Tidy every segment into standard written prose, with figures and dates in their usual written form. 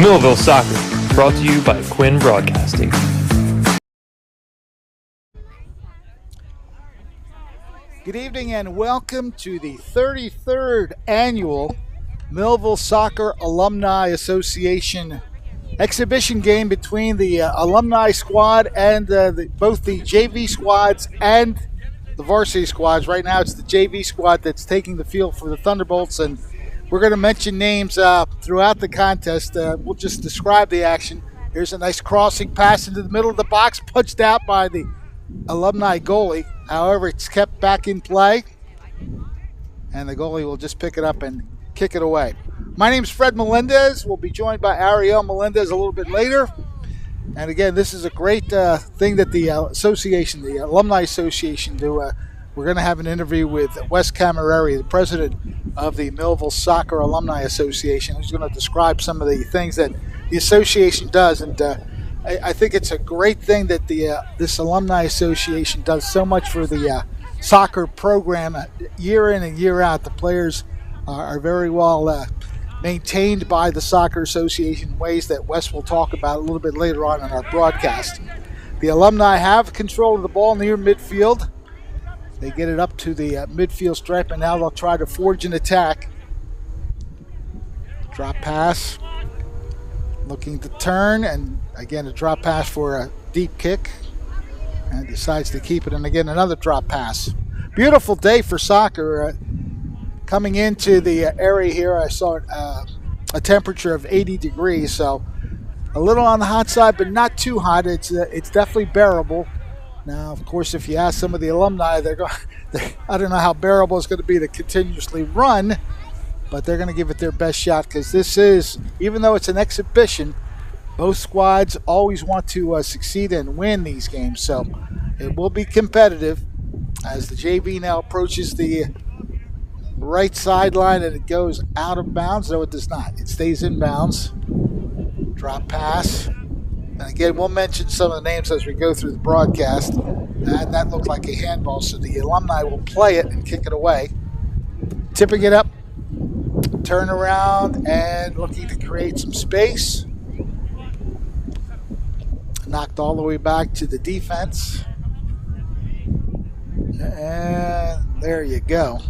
Millville Soccer, brought to you by Quinn Broadcasting. Good evening and welcome to the 33rd annual Millville Soccer Alumni Association exhibition game between the alumni squad and both the JV squads and the varsity squads. Right now it's the JV squad that's taking the field for the Thunderbolts, and we're going to mention names throughout the contest. We'll just describe the action. Here's a nice crossing pass into the middle of the box, punched out by the alumni goalie. However, it's kept back in play, and the goalie will just pick it up and kick it away. My name's Fred Melendez. We'll be joined by Ariel Melendez a little bit later. And again, this is a great thing that the association, the Alumni Association, do. We're going to have an interview with Wes Camerari, the president of the Millville Soccer Alumni Association, who's going to describe some of the things that the association does. And I think it's a great thing that this Alumni Association does so much for the soccer program year in and year out. The players are very well maintained by the Soccer Association in ways that Wes will talk about a little bit later on in our broadcast. The alumni have control of the ball near midfield. They get it up to the midfield stripe, and now they'll try to forge an attack. Drop pass. Looking to turn, and again a drop pass for a deep kick. And decides to keep it, and again another drop pass. Beautiful day for soccer. Coming into the area here, I saw a temperature of 80 degrees, so a little on the hot side, but not too hot. It's definitely bearable. Now, of course, if you ask some of the alumni, I don't know how bearable it's going to be to continuously run, but they're going to give it their best shot, because this is, even though it's an exhibition, both squads always want to succeed and win these games. So it will be competitive as the JV now approaches the right sideline, and it goes out of bounds. No, it does not. It stays in bounds. Drop pass. And again, we'll mention some of the names as we go through the broadcast. And that looked like a handball, so the alumni will play it and kick it away. Tipping it up, turn around, and looking to create some space. Knocked all the way back to the defense. And there you go.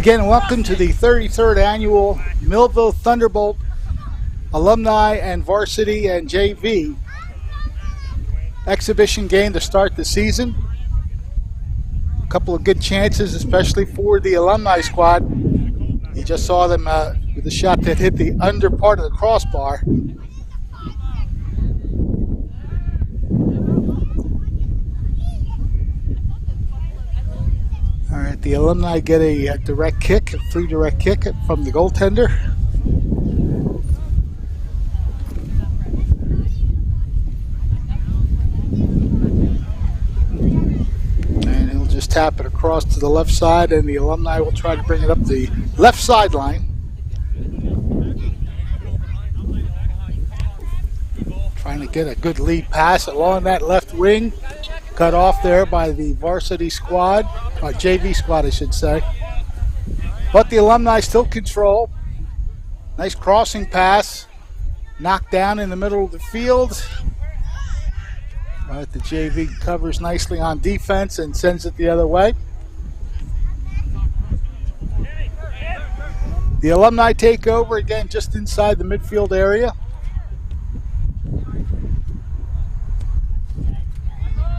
Again, welcome to the 33rd annual Millville Thunderbolt Alumni and Varsity and JV exhibition game to start the season. A couple of good chances, especially for the alumni squad. You just saw them with a shot that hit the under part of the crossbar. All right, the alumni get a direct kick, a free direct kick from the goaltender. And he'll just tap it across to the left side, and the alumni will try to bring it up the left sideline. Trying to get a good lead pass along that left wing. Cut off there by the varsity squad, or JV squad I should say. But the alumni still control. Nice crossing pass. Knocked down in the middle of the field. But the JV covers nicely on defense and sends it the other way. The alumni take over again just inside the midfield area.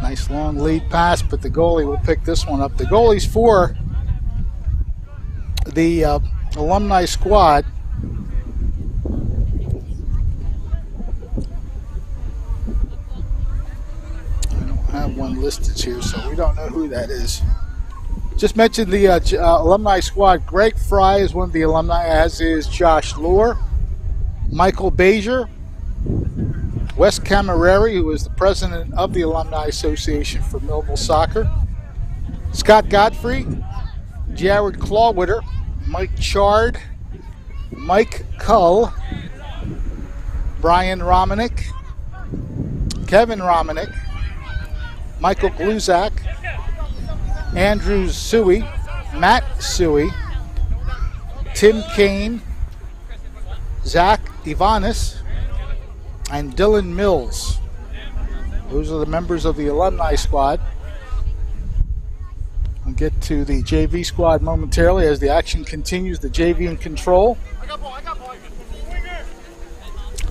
Nice long lead pass, but the goalie will pick this one up. The goalies for the alumni squad. I don't have one listed here, so we don't know who that is. Just mentioned the alumni squad. Greg Fry is one of the alumni, as is Josh Lohr, Michael Bazier, Wes Camerari, who is the president of the Alumni Association for Millville Soccer, Scott Godfrey, Jared Clawwitter, Mike Chard, Mike Cull, Brian Romanek, Kevin Romanek, Michael Gluzak, Andrew Suey, Matt Suey, Tim Kane, Zach Ivanis, and Dylan Mills. Those are the members of the alumni squad. I'll get to the JV squad momentarily as the action continues. The JV in control.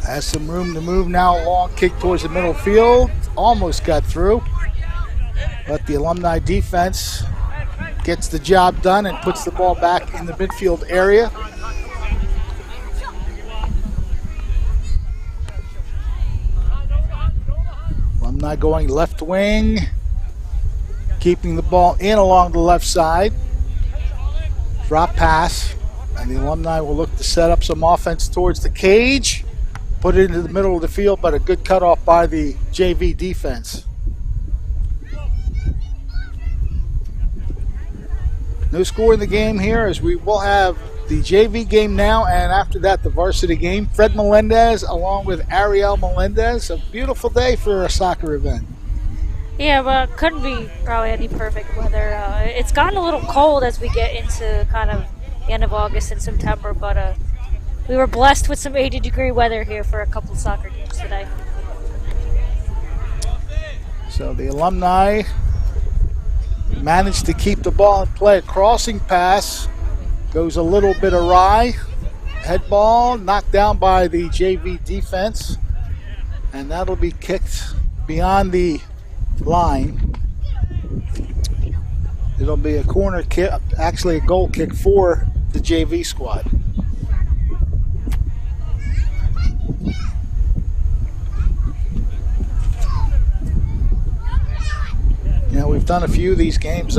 Has some room to move now. Long kick towards the middle field. Almost got through. But the alumni defense gets the job done and puts the ball back in the midfield area. Alumni going left wing, keeping the ball in along the left side. Drop pass, and the alumni will look to set up some offense towards the cage. Put it into the middle of the field, but a good cutoff by the JV defense. No score in the game here, as we will have the JV game now, and after that the varsity game. Fred Melendez along with Ariel Melendez. A beautiful day for a soccer event. Yeah, but couldn't be probably any perfect weather. It's gotten a little cold as we get into kind of the end of August and September, but we were blessed with some 80-degree weather here for a couple soccer games today. So the alumni managed to keep the ball in play. A crossing pass goes a little bit awry. Head ball knocked down by the JV defense, and that'll be kicked beyond the line. It'll be a corner kick, actually a goal kick for the JV squad. You know, we've done a few of these games.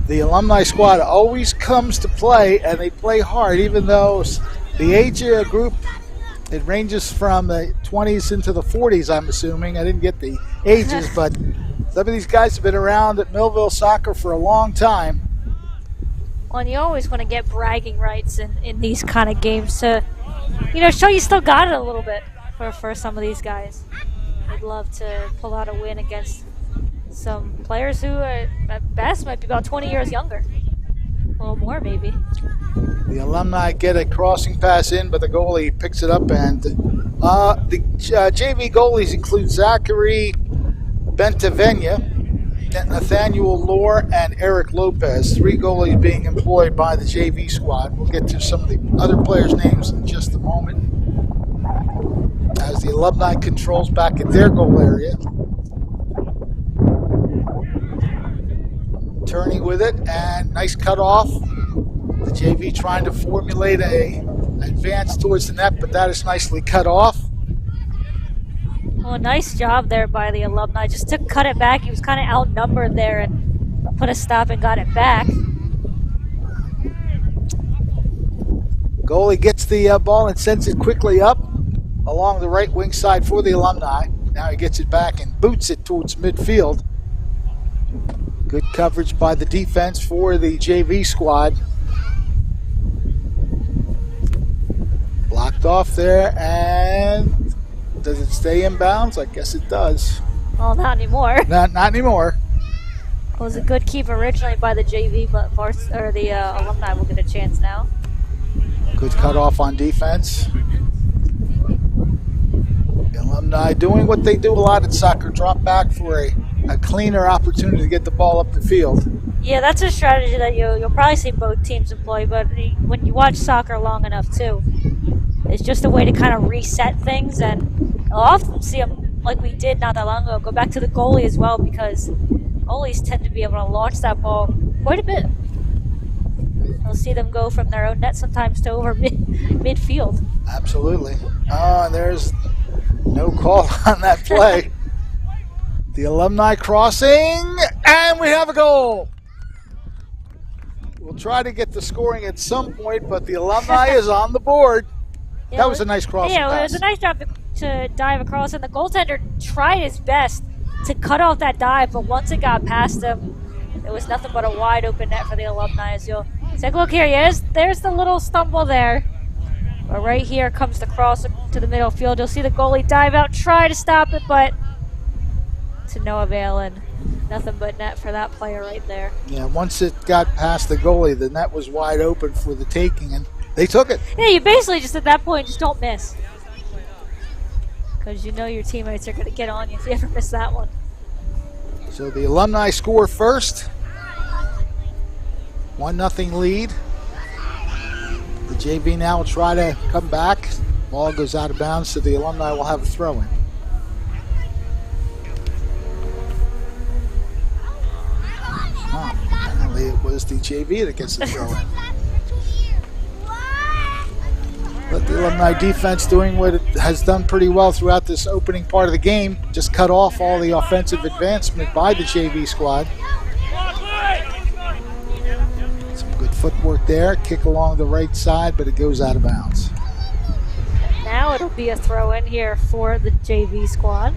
The alumni squad always comes to play, and they play hard, even though the age group, it ranges from the 20s into the 40s, I'm assuming. I didn't get the ages, but some of these guys have been around at Millville Soccer for a long time. Well, and you always want to get bragging rights in these kind of games to, show you still got it a little bit for some of these guys. I'd love to pull out a win against some players who at best might be about 20 years younger. A little more maybe. The alumni get a crossing pass in, but the goalie picks it up, and the JV goalies include Zachary Bentavenia, Nathaniel Lohr and Eric Lopez, 3 goalies being employed by the JV squad. We'll get to some of the other players' names in just a moment. As the Alumni controls back at their goal area. Turning with it, and nice cutoff. The JV trying to formulate a advance towards the net, but that is nicely cut off. Well, nice job there by the Alumni. Just to cut it back. He was kind of outnumbered there and put a stop and got it back. Goalie gets the ball and sends it quickly up along the right wing side for the Alumni. Now he gets it back and boots it towards midfield. Good coverage by the defense for the JV squad. Blocked off there, and does it stay in bounds? I guess it does. Well, not anymore. Not anymore. It was a good keep originally by the JV, but the Alumni will get a chance now. Good cutoff on defense. The Alumni doing what they do a lot in soccer, drop back for a cleaner opportunity to get the ball up the field. Yeah, that's a strategy that you'll probably see both teams employ, but when you watch soccer long enough too, it's just a way to kind of reset things, and you'll often see them, like we did not that long ago, go back to the goalie as well, because goalies tend to be able to launch that ball quite a bit. You'll see them go from their own net sometimes to over midfield. Absolutely. And there's no call on that play. The Alumni crossing, and we have a goal. We'll try to get the scoring at some point, but the Alumni is on the board. Yeah, that was a nice crossing pass. It was a nice job to dive across, and the goaltender tried his best to cut off that dive, but once it got past him, it was nothing but a wide open net for the Alumni. As you'll take a look here, there's the little stumble there. But right here comes the cross to the middle field. You'll see the goalie dive out, try to stop it, but to no avail, and nothing but net for that player right there. Yeah, once it got past the goalie, the net was wide open for the taking, and they took it. Yeah, you basically just at that point just don't miss, because you know your teammates are going to get on you if you ever miss that one. So the Alumni score first. 1-0 lead. The JV now will try to come back. Ball goes out of bounds, so the Alumni will have a throw-in. Apparently it was the JV that gets the throw-in. But the Alumni defense doing what it has done pretty well throughout this opening part of the game. Just cut off all the offensive advancement by the JV squad. Some good footwork there. Kick along the right side, but it goes out of bounds. Now it'll be a throw-in here for the JV squad.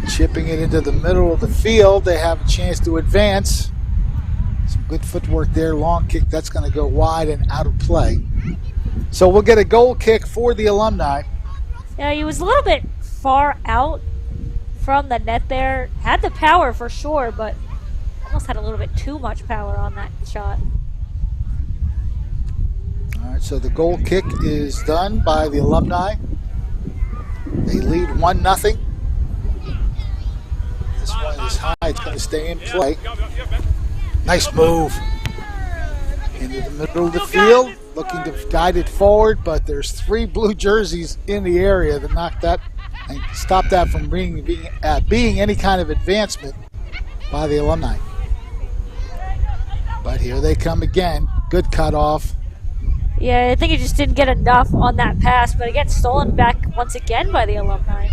Chipping it into the middle of the field. They have a chance to advance. Some good footwork there. Long kick. That's going to go wide and out of play. So we'll get a goal kick for the Alumni. Yeah, he was a little bit far out from the net there. Had the power for sure, but almost had a little bit too much power on that shot. All right, so the goal kick is done by the Alumni. They lead 1-0. This one is high. It's going to stay in play. Nice move into the middle of the field, looking to guide it forward, but there's 3 blue jerseys in the area that knock that and stop that from being any kind of advancement by the Alumni. But here they come again. Good cutoff. Yeah, I think he just didn't get enough on that pass, but it gets stolen back once again by the Alumni.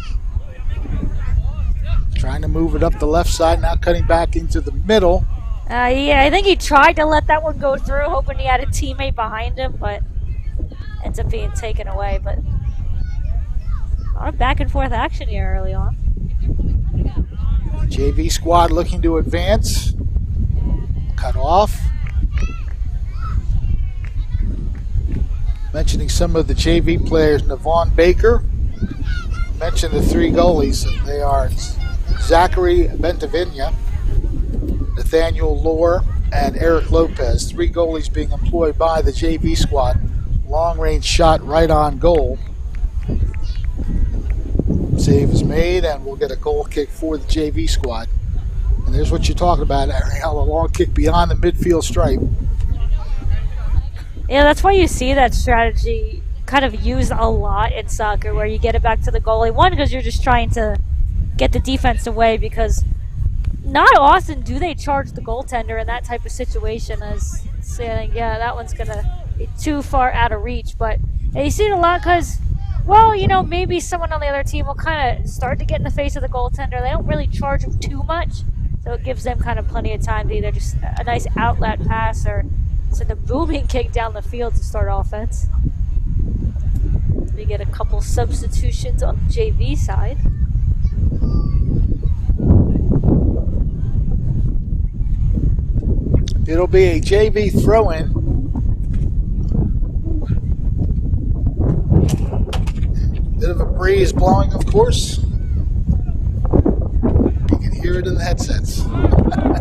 Trying to move it up the left side, now cutting back into the middle. Yeah, I think he tried to let that one go through, hoping he had a teammate behind him, but ends up being taken away. But a lot of back and forth action here early on. JV squad looking to advance. Cut off. Mentioning some of the JV players, Navon Baker. Mentioned the 3 goalies. They are Zachary Bentavinia, Nathaniel Lohr, and Eric Lopez. 3 goalies being employed by the JV squad. Long range shot right on goal. Save is made, and we'll get a goal kick for the JV squad. And there's what you're talking about, Ariel, a long kick beyond the midfield stripe. Yeah, that's why you see that strategy kind of used a lot in soccer, where you get it back to the goalie. One, because you're just trying to get the defense away, because not often do they charge the goaltender in that type of situation as saying, yeah, that one's going to be too far out of reach. But you see it a lot because, well, you know, maybe someone on the other team will kind of start to get in the face of the goaltender. They don't really charge him too much, so it gives them kind of plenty of time to either just a nice outlet pass or send a booming kick down the field to start offense. We get a couple substitutions on the JV side. It'll be a JV throw-in. Bit of a breeze blowing, of course. You can hear it in the headsets. You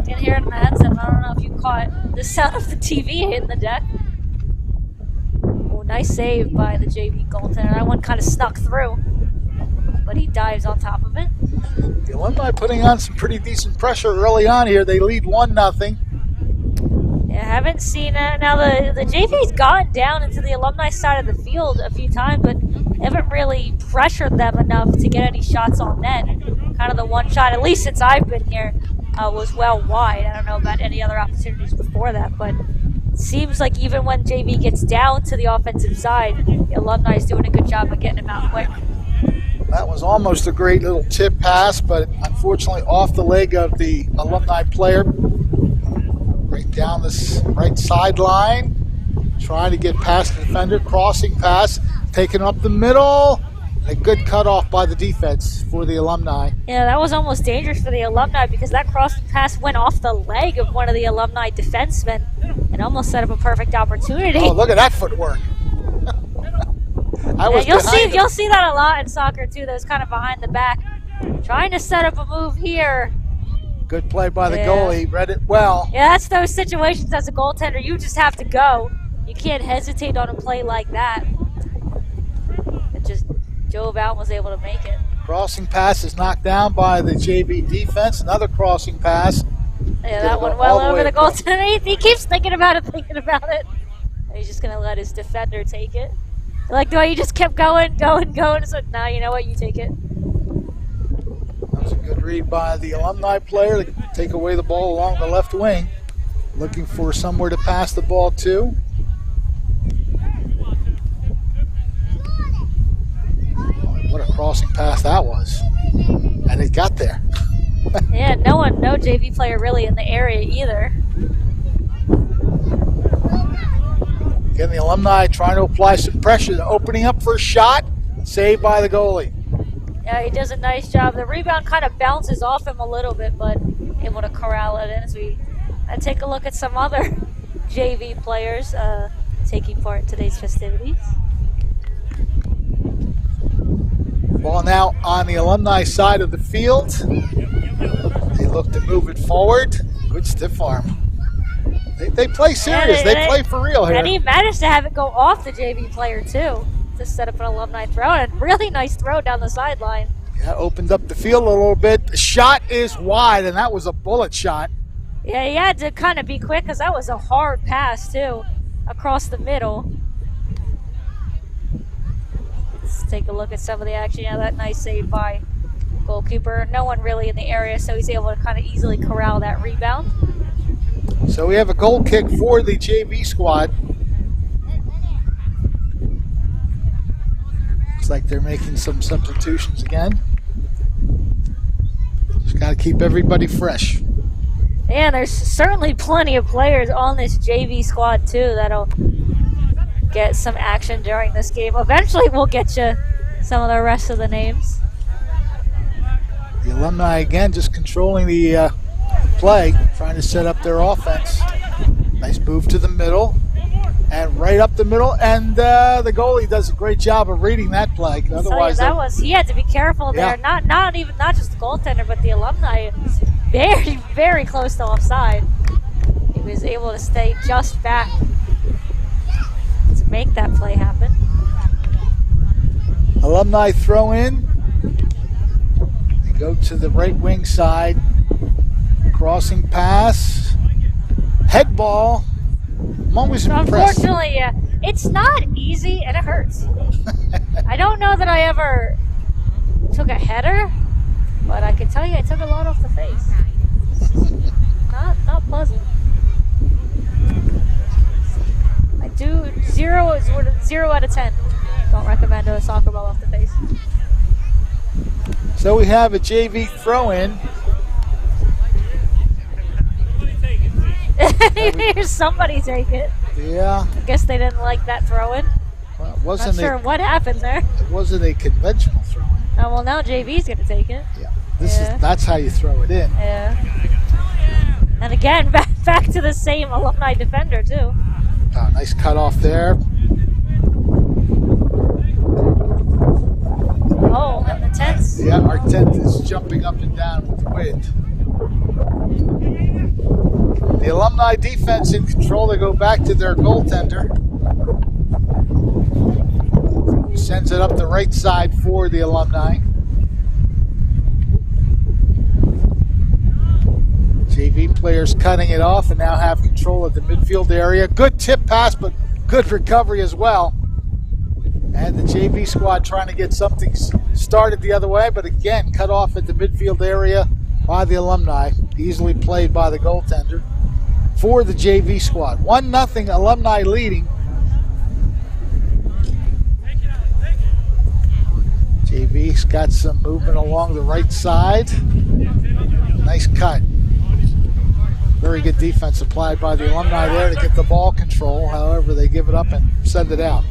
can hear it in the headset. I don't know if you caught the sound of the TV hitting the deck. Oh, nice save by the JV goaltender. That one kind of snuck through, but he dives on top of it. The Alumni putting on some pretty decent pressure early on here. They lead 1-0. Yeah, I haven't seen it. Now, the JV's gone down into the Alumni side of the field a few times, but haven't really pressured them enough to get any shots on net. Kind of the one shot, at least since I've been here, was well wide. I don't know about any other opportunities before that, but it seems like even when JV gets down to the offensive side, the Alumni is doing a good job of getting him out quick. That was almost a great little tip pass, but unfortunately off the leg of the Alumni player. Right down this right sideline, trying to get past the defender, crossing pass, taken up the middle. A good cutoff by the defense for the Alumni. Yeah, that was almost dangerous for the Alumni because that crossing pass went off the leg of one of the Alumni defensemen and almost set up a perfect opportunity. Oh, look at that footwork. You'll see that a lot in soccer too. Those kind of behind the back, trying to set up a move here. Good play by the goalie. Read it well. Yeah, that's those situations as a goaltender. You just have to go. You can't hesitate on a play like that. It just drove out and was able to make it. Crossing pass is knocked down by the JV defense. Another crossing pass. Yeah, that one well over the goaltender. He keeps thinking about it. And he's just going to let his defender take it. Like the way he just kept going. So, now you know what? You take it. That was a good read by the Alumni player to take away the ball along the left wing. Looking for somewhere to pass the ball to. What a crossing pass that was. And it got there. Yeah, no JV player really in the area either. Again, the Alumni trying to apply some pressure, opening up for a shot, saved by the goalie. Yeah, he does a nice job. The rebound kind of bounces off him a little bit, but able to corral it in as we take a look at some other JV players taking part in today's festivities. Ball now on the Alumni side of the field. They look to move it forward. Good stiff arm. They play serious. They play for real here. And he managed to have it go off the JV player, too, to set up an Alumni throw. And really nice throw down the sideline. Yeah, opened up the field a little bit. The shot is wide, and that was a bullet shot. Yeah, he had to kind of be quick because that was a hard pass, too, across the middle. Let's take a look at some of the action. Yeah, that nice save by goalkeeper. No one really in the area, so he's able to kind of easily corral that rebound. So we have a goal kick for the JV squad. Looks like they're making some substitutions again. Just got to keep everybody fresh. Yeah, there's certainly plenty of players on this JV squad, too, that'll get some action during this game. Eventually, we'll get you some of the rest of the names. The Alumni, again, just controlling the play, trying to set up their offense. Nice move to the middle, and right up the middle, and the goalie does a great job of reading that play. Otherwise, he had to be careful there. Not just the goaltender, but the Alumni is very, very close to offside. He was able to stay just back to make that play happen. Alumni throw in. go to the right wing side. Crossing pass. Head ball. I'm always impressed. Unfortunately, it's not easy and it hurts. I don't know that I ever took a header, but I can tell you I took a lot off the face. Not pleasant. I do 0 out of 10. Don't recommend a soccer ball off the face. So we have a JV throw-in. Here's somebody take it. Yeah. I guess they didn't like that throw-in. Well, it wasn't Not sure what happened there. It wasn't a conventional throw-in. Oh, well, now JV's going to take it. Yeah. That's how you throw it in. Yeah. And again, back to the same Alumni defender, too. Nice cut off there. Oh, and the tents. Yeah, our tent is jumping up and down with the wind. The Alumni defense in control. They go back to their goaltender. Sends it up the right side for the Alumni. JV players cutting it off and now have control of the midfield area. Good tip pass, but good recovery as well. And the JV squad trying to get something started the other way, but again, cut off at the midfield area by the Alumni. Easily played by the goaltender for the JV squad. 1-0 Alumni leading. JV's got some movement along the right side. Nice cut. Very good defense applied by the Alumni there to get the ball control. However, they give it up and send it out.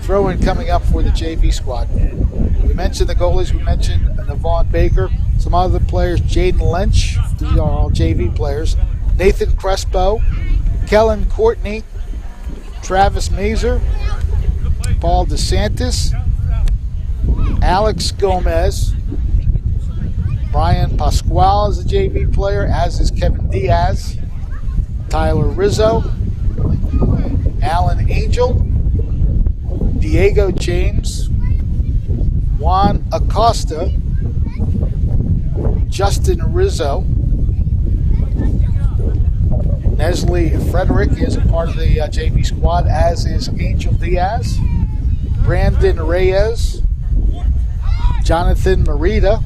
Throw-in coming up for the JV squad. We mentioned the goalies. We mentioned Navon Baker. Some other players, Jaden Lynch. These are all JV players. Nathan Crespo. Kellen Courtney. Travis Mazer. Paul DeSantis. Alex Gomez. Brian Pasquale is a JV player, as is Kevin Diaz. Tyler Rizzo. Alan Angel. Diego James. Juan Acosta. Justin Rizzo. Nestle Frederick is a part of the JV squad, as is Angel Diaz. Brandon Reyes. Jonathan Merida.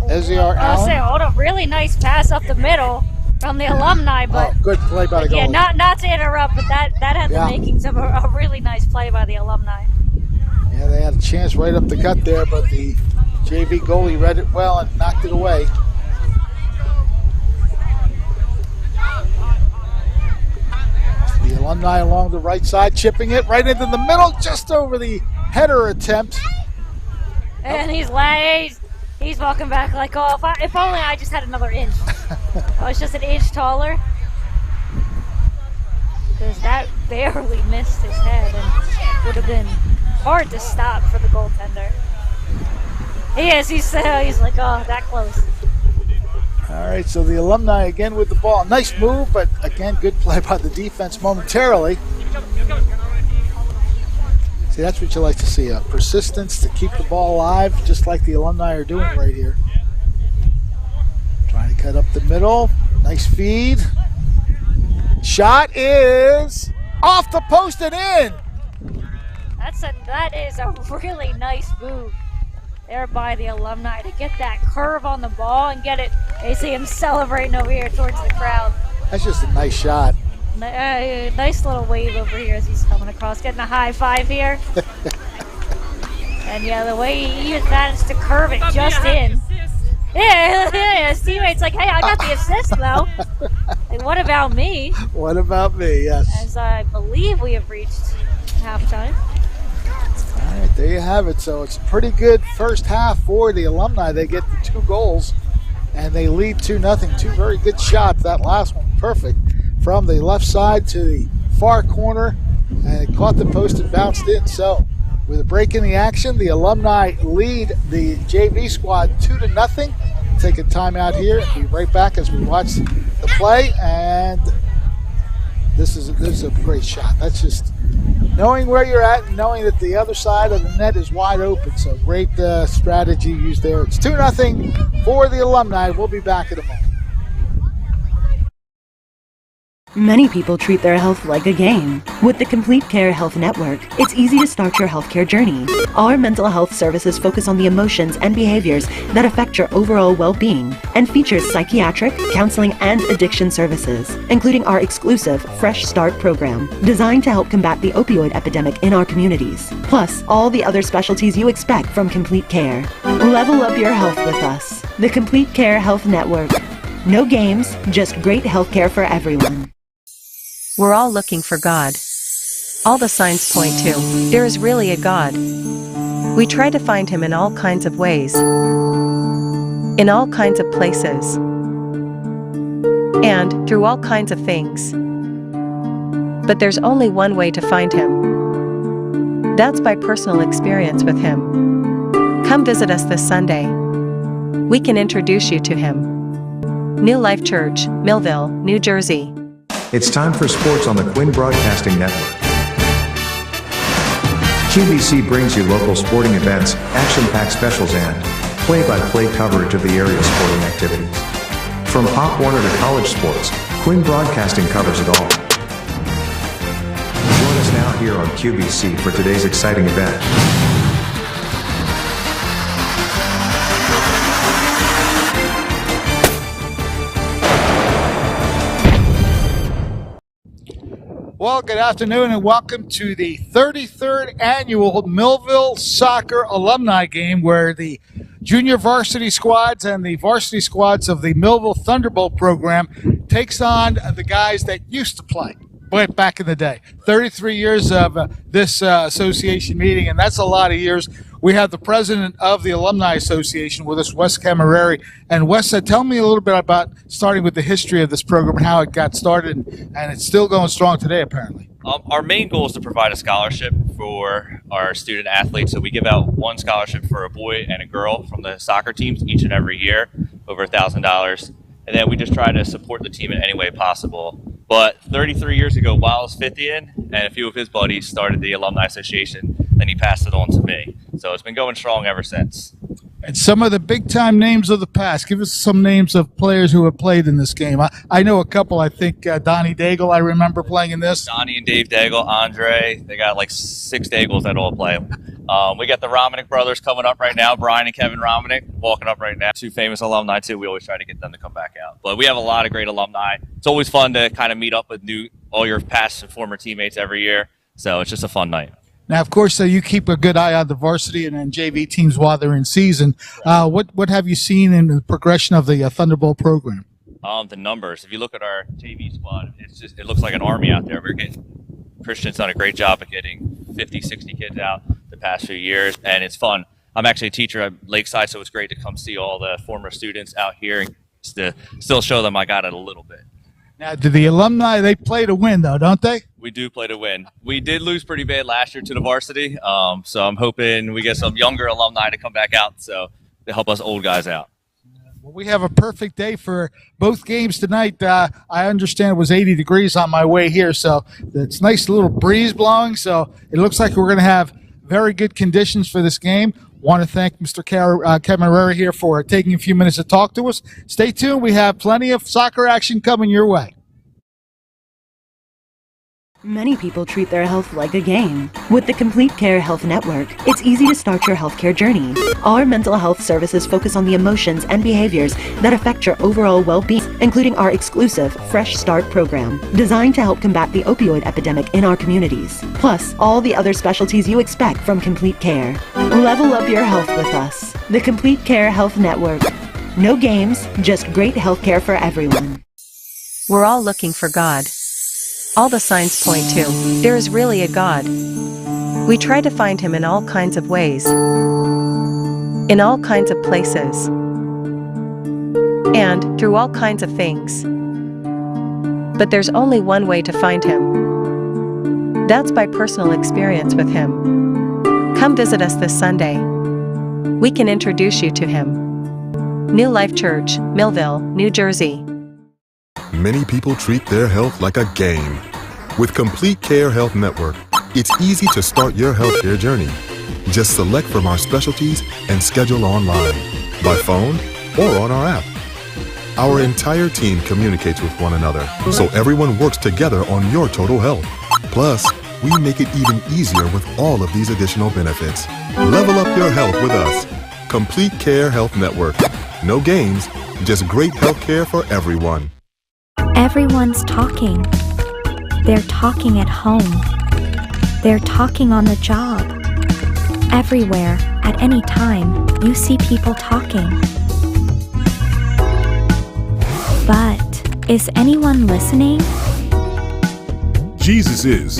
Eziar Allen. Hold a really nice pass up the middle from the Alumni, but good play by the goalie. Yeah, not to interrupt, but that had the makings of a really nice play by the Alumni. Yeah, they had a chance right up the gut there, but the JV goalie read it well and knocked it away. The Alumni along the right side, chipping it right into the middle, just over the header attempt. And he's walking back like, oh, if only I just had another inch. I was just an inch taller. Because that barely missed his head and would have been hard to stop for the goaltender. He's like, oh, that close. All right, so the Alumni again with the ball. Nice move, but again, good play by the defense momentarily. See, that's what you like to see, a persistence to keep the ball alive, just like the Alumni are doing right here. Trying to cut up the middle. Nice feed. Shot is off the post and in. That is a really nice move there by the Alumni to get that curve on the ball and get it. You see him celebrating over here towards the crowd. That's just a nice shot. Nice little wave over here as he's coming across, getting a high five here. And yeah, the way he even managed to curve it just in. Yeah, his teammate's like, hey, I got the assist though. Like, what about me? What about me, yes. As I believe we have reached halftime. All right, there you have it. So it's a pretty good first half for the Alumni. They get the 2 goals and they lead 2-0. 2 very good shots. That last one perfect. From the left side to the far corner, and it caught the post and bounced in. So, with a break in the action, the Alumni lead the JV squad 2-0. Take a timeout here and be right back as we watch the play. And This is a great shot. That's just knowing where you're at and knowing that the other side of the net is wide open. So great strategy used there. It's 2-0 for the Alumni. We'll be back in a moment. Many people treat their health like a game. With the Complete Care Health Network, it's easy to start your healthcare journey. Our mental health services focus on the emotions and behaviors that affect your overall well-being and features psychiatric, counseling, and addiction services, including our exclusive Fresh Start program, designed to help combat the opioid epidemic in our communities, plus all the other specialties you expect from Complete Care. Level up your health with us. The Complete Care Health Network. No games, just great healthcare for everyone. We're all looking for God. All the signs point to, there is really a God. We try to find him in all kinds of ways, in all kinds of places, and through all kinds of things. But there's only one way to find him. That's by personal experience with him. Come visit us this Sunday. We can introduce you to him. New Life Church, Millville, New Jersey. It's time for sports on the Quinn Broadcasting Network. QVC brings you local sporting events, action-packed specials, and play-by-play coverage of the area's sporting activities. From Pop Warner to college sports, Quinn Broadcasting covers it all. Join us now here on QVC for today's exciting event. Well, good afternoon and welcome to the 33rd annual Millville Soccer Alumni Game, where the junior varsity squads and the varsity squads of the Millville Thunderbolt program takes on the guys that used to play back in the day. 33 years of this association meeting, and that's a lot of years. We have the president of the Alumni Association with us, Wes Camerari. And Wes, tell me a little bit about starting with the history of this program and how it got started, and it's still going strong today, apparently. Our main goal is to provide a scholarship for our student athletes. So we give out one scholarship for a boy and a girl from the soccer teams each and every year, over $1,000. And then we just try to support the team in any way possible. But 33 years ago, Wiles Fithian and a few of his buddies started the Alumni Association. Then he passed it on to me. So it's been going strong ever since. And some of the big-time names of the past. Give us some names of players who have played in this game. I know a couple. I think Donnie Daigle, I remember playing in this. Donnie and Dave Daigle, Andre. They got like 6 Daigles that all play. We got the Romanick brothers coming up right now. Brian and Kevin Romanick walking up right now. 2 famous alumni, too. We always try to get them to come back out. But we have a lot of great alumni. It's always fun to kind of meet up with all your past and former teammates every year. So it's just a fun night. Now, of course, you keep a good eye on the varsity and JV teams while they're in season. What have you seen in the progression of the Thunderbolt program? The numbers. If you look at our JV squad, it looks like an army out there. Christian's done a great job of getting 50, 60 kids out the past few years, and it's fun. I'm actually a teacher at Lakeside, so it's great to come see all the former students out here and to still show them I got it a little bit. Now, do the alumni, they play to win, though, don't they? We do play to win. We did lose pretty bad last year to the varsity, so I'm hoping we get some younger alumni to come back out to help us old guys out. Well, we have a perfect day for both games tonight. I understand it was 80 degrees on my way here, so it's nice little breeze blowing, so it looks like we're going to have very good conditions for this game. Want to thank Mr. Camerari here for taking a few minutes to talk to us. Stay tuned. We have plenty of soccer action coming your way. Many people treat their health like a game. With the Complete Care Health Network, it's easy to start your healthcare journey. Our mental health services focus on the emotions and behaviors that affect your overall well-being, including our exclusive Fresh Start program, designed to help combat the opioid epidemic in our communities, plus all the other specialties you expect from Complete Care. Level up your health with us. The Complete Care Health Network. No games, just great healthcare for everyone. We're all looking for God. All the signs point to, there is really a God. We try to find him in all kinds of ways, in all kinds of places, and through all kinds of things. But there's only one way to find him. That's by personal experience with him. Come visit us this Sunday. We can introduce you to him. New Life Church, Millville, New Jersey. Many people treat their health like a game. With Complete Care Health Network, it's easy to start your healthcare journey. Just select from our specialties and schedule online, by phone, or on our app. Our entire team communicates with one another, so everyone works together on your total health. Plus, we make it even easier with all of these additional benefits. Level up your health with us. Complete Care Health Network. No games, just great healthcare for everyone. Everyone's talking. They're talking at home. They're talking on the job. Everywhere, at any time, you see people talking. But is anyone listening? Jesus is.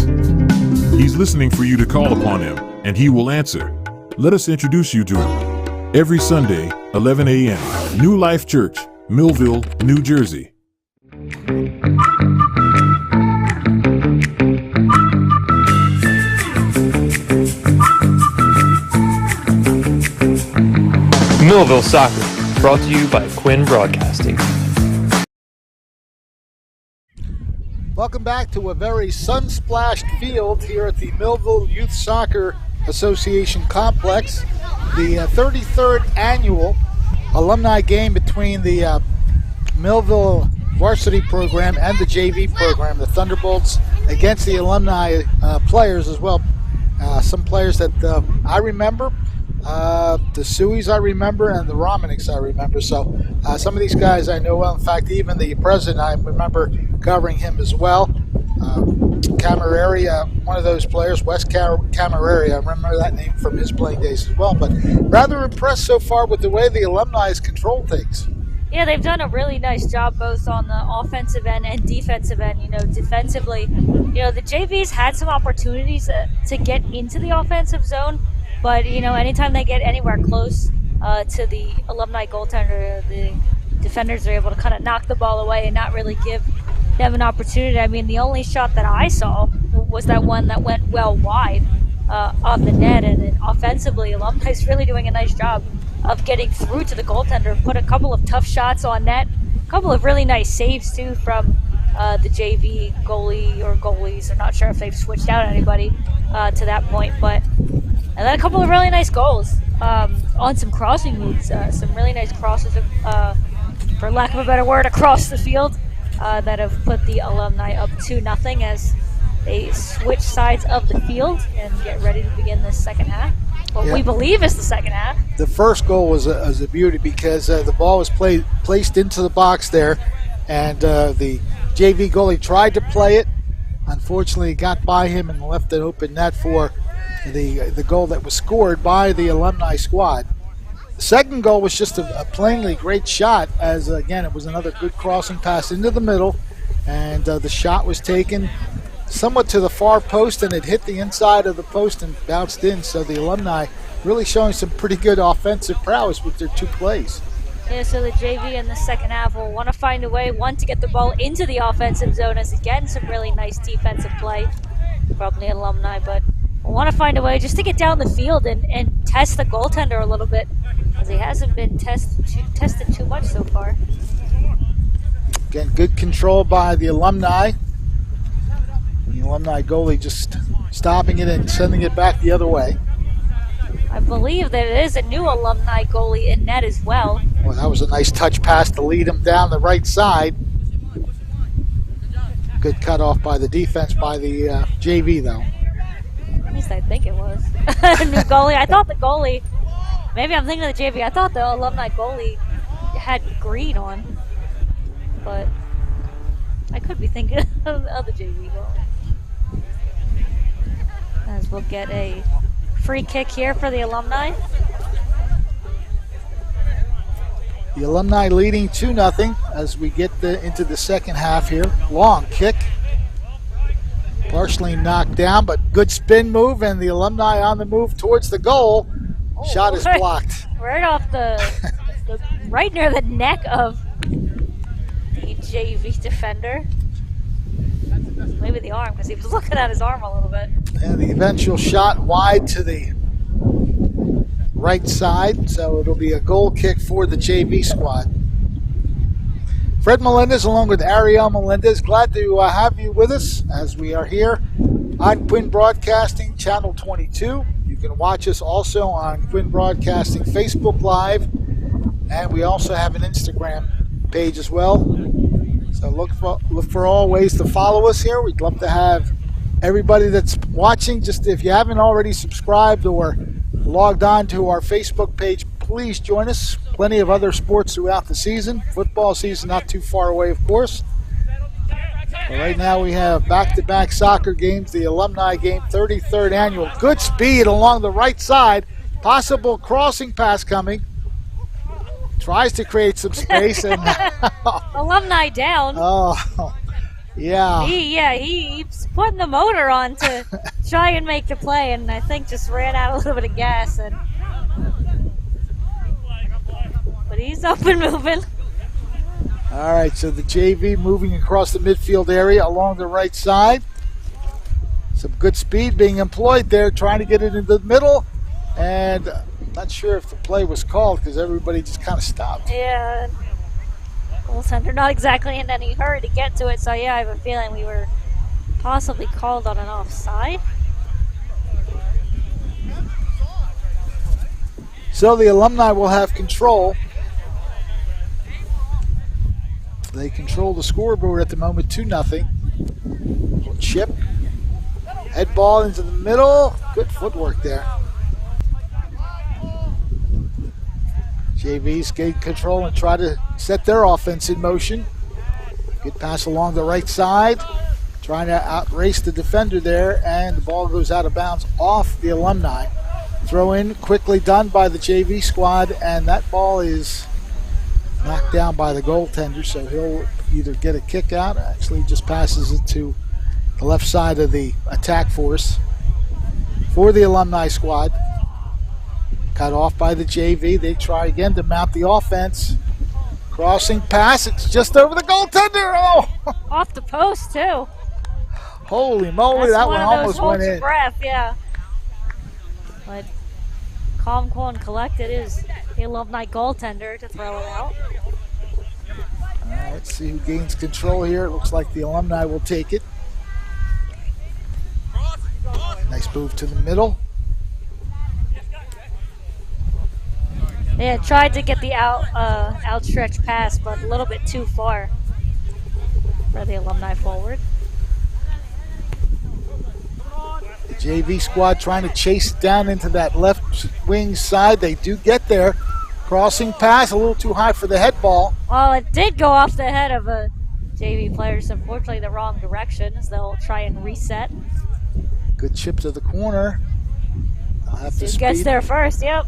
He's listening for you to call upon him, and he will answer. Let us introduce you to him. Every Sunday, 11 a.m., New Life Church, Millville, New Jersey. Millville Soccer, brought to you by Quinn Broadcasting. Welcome back to a very sun-splashed field here at the Millville Youth Soccer Association Complex. The 33rd annual alumni game between the Millville varsity program and the JV program, the Thunderbolts, against the alumni players as well. Some players that I remember, the Sueys I remember, and the Romanics I remember. So some of these guys I know well. In fact, even the president, I remember covering him as well. Camerari, one of those players, Wes Camerari, I remember that name from his playing days as well. But rather impressed so far with the way the alumni has controlled things. Yeah, they've done a really nice job both on the offensive end and defensive end. Defensively, the JVs had some opportunities to get into the offensive zone, but, anytime they get anywhere close to the alumni goaltender, the defenders are able to kind of knock the ball away and not really give them an opportunity. I mean, the only shot that I saw was that one that went well wide off the net, and then offensively, Alumni's really doing a nice job of getting through to the goaltender, put a couple of tough shots on net, a couple of really nice saves too from the JV goalie or goalies. I'm not sure if they've switched out anybody to that point, and then a couple of really nice goals on some crossing moves, some really nice crosses, for lack of a better word, across the field that have put the Alumni up 2-0 as they switch sides of the field and get ready to begin this second half. What we believe is the second half. The first goal was a beauty because the ball was placed into the box there, and the JV goalie tried to play it. Unfortunately, it got by him and left an open net for the goal that was scored by the Alumni squad. The second goal was just a plainly great shot, as again it was another good crossing pass into the middle, and the shot was taken somewhat to the far post, and it hit the inside of the post and bounced in. So the Alumni really showing some pretty good offensive prowess with their two plays. Yeah, so the JV in the second half will want to find a way, one, to get the ball into the offensive zone, as again some really nice defensive play from the Alumni, but we'll want to find a way just to get down the field and test the goaltender a little bit, as he hasn't been tested too much so far. Again, good control by the Alumni. The Alumni goalie just stopping it and sending it back the other way. I believe that it is a new Alumni goalie in net as well. Well, that was a nice touch pass to lead him down the right side. Good cut off by the defense by the JV, though. At least I think it was. New goalie. I thought the goalie, maybe I'm thinking of the JV. I thought the Alumni goalie had green on, but I could be thinking of the other JV goalie. As we'll get a free kick here for the Alumni. The Alumni leading 2-0 as we get into the second half here. Long kick. Partially knocked down, but good spin move, and the Alumni on the move towards the goal. Shot is blocked. Right off right near the neck of the JV defender. Maybe the arm, because he was looking at his arm a little bit. And the eventual shot wide to the right side, so it'll be a goal kick for the JV squad. Fred Melendez along with Ariel Melendez. Glad to have you with us as we are here on Quinn Broadcasting Channel 22. You can watch us also on Quinn Broadcasting Facebook Live, and we also have an Instagram page as well. So look for all ways to follow us here. We'd love to have everybody that's watching, just if you haven't already subscribed or logged on to our Facebook page, please join us. Plenty of other sports throughout the season. Football season not too far away, of course. But right now we have back-to-back soccer games, the Alumni game, 33rd annual. Good speed along the right side. Possible crossing pass coming. Tries to create some space. And Alumni down. Oh, yeah. He's putting the motor on to try and make the play, and I think just ran out a little bit of gas. But he's up and moving. All right, so the JV moving across the midfield area along the right side. Some good speed being employed there, trying to get it into the middle. And not sure if the play was called because everybody just kind of stopped. Yeah. Goaltender not exactly in any hurry to get to it, so yeah, I have a feeling we were possibly called on an offside. So the Alumni will have control. They control the scoreboard at the moment, 2-0. Little chip. Head ball into the middle. Good footwork there. JV's gain control and try to set their offense in motion. Good pass along the right side. Trying to outrace the defender there, and the ball goes out of bounds off the Alumni. Throw in quickly done by the JV squad, and that ball is knocked down by the goaltender, so he'll either get a kick out, actually just passes it to the left side of the attack force for the Alumni squad. Cut off by the JV. They try again to mount the offense. Crossing pass, it's just over the goaltender. Oh! Off the post, too. Holy moly, that one almost went in. Breath, yeah. But calm, cool, and collected is the Alumni goaltender to throw it out. All right, let's see who gains control here. It looks like the Alumni will take it. Nice move to the middle. Yeah, tried to get the outstretched pass, but a little bit too far for the Alumni forward. The JV squad trying to chase it down into that left wing side. They do get there. Crossing pass, a little too high for the head ball. Well, it did go off the head of a JV player, so unfortunately the wrong direction, as they'll try and reset. Good chip to the corner. I'll have to Gets there first, yep.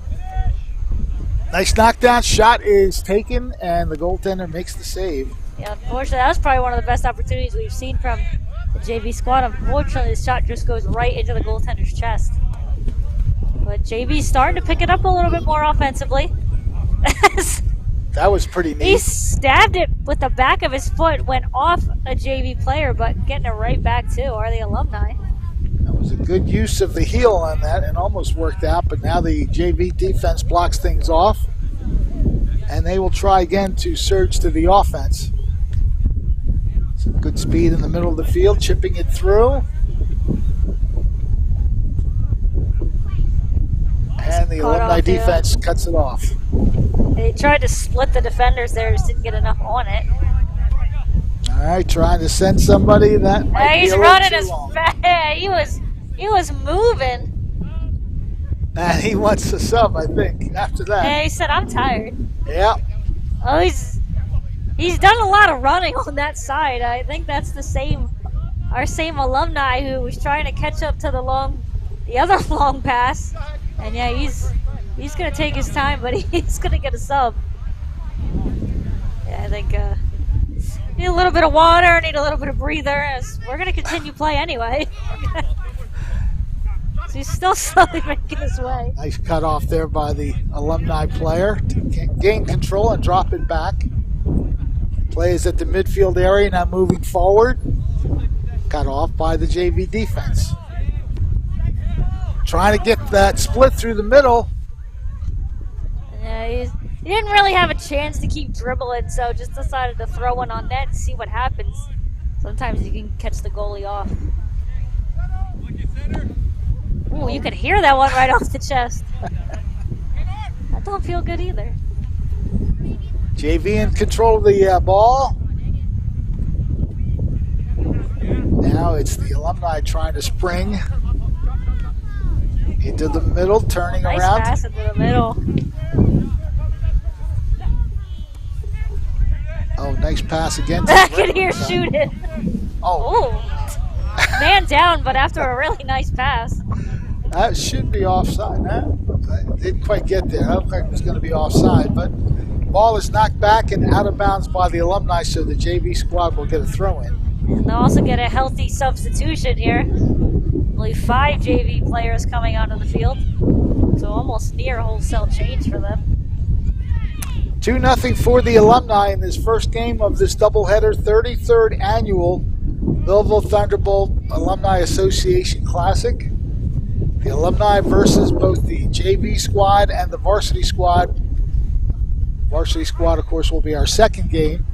Nice knockdown shot is taken, and the goaltender makes the save. Yeah, unfortunately, that was probably one of the best opportunities we've seen from the JV squad. Unfortunately, the shot just goes right into the goaltender's chest. But JV's starting to pick it up a little bit more offensively. That was pretty neat. He stabbed it with the back of his foot, went off a JV player, but getting it right back too are the Alumni. That was a good use of the heel on that and almost worked out, but now the JV defense blocks things off, and they will try again to surge to the offense. Some good speed in the middle of the field, chipping it through. And the Alumni defense cuts it off. They tried to split the defenders there, just didn't get enough on it. All right, trying to send somebody that might be he's a running little as too long. fast. He was moving. And he wants to sub, I think, after that. Yeah, he said, "I'm tired." Yeah. Oh, he's done a lot of running on that side. I think that's our same Alumni who was trying to catch up to the other long pass. And yeah, he's gonna take his time, but he's gonna get a sub. Yeah, I think need a little bit of water, need a little bit of breather, as we're gonna continue play anyway. So he's still slowly making his way. Nice cut off there by the Alumni player to gain control and drop it back. Play is at the midfield area, now moving forward. Cut off by the JV defense. Trying to get that split through the middle. Yeah, He didn't really have a chance to keep dribbling, so just decided to throw one on net and see what happens. Sometimes you can catch the goalie off. Ooh, you can hear that one right off the chest. That don't feel good either. JV in control of the ball. Now it's the Alumni trying to spring into the middle, turning nice around. Nice pass into the middle. Oh, nice pass again. Back in here shooting. Oh. Man down, but after a really nice pass. That should be offside. Didn't quite get there. I don't think it was going to be offside, but ball is knocked back and out of bounds by the Alumni, so the JV squad will get a throw in. And they'll also get a healthy substitution here. Only 5 JV players coming onto the field, so almost near wholesale change for them. 2-0 for the Alumni in this first game of this doubleheader, 33rd annual Millville Thunderbolt Alumni Association Classic. The Alumni versus both the JV squad and the varsity squad. Varsity squad, of course, will be our second game.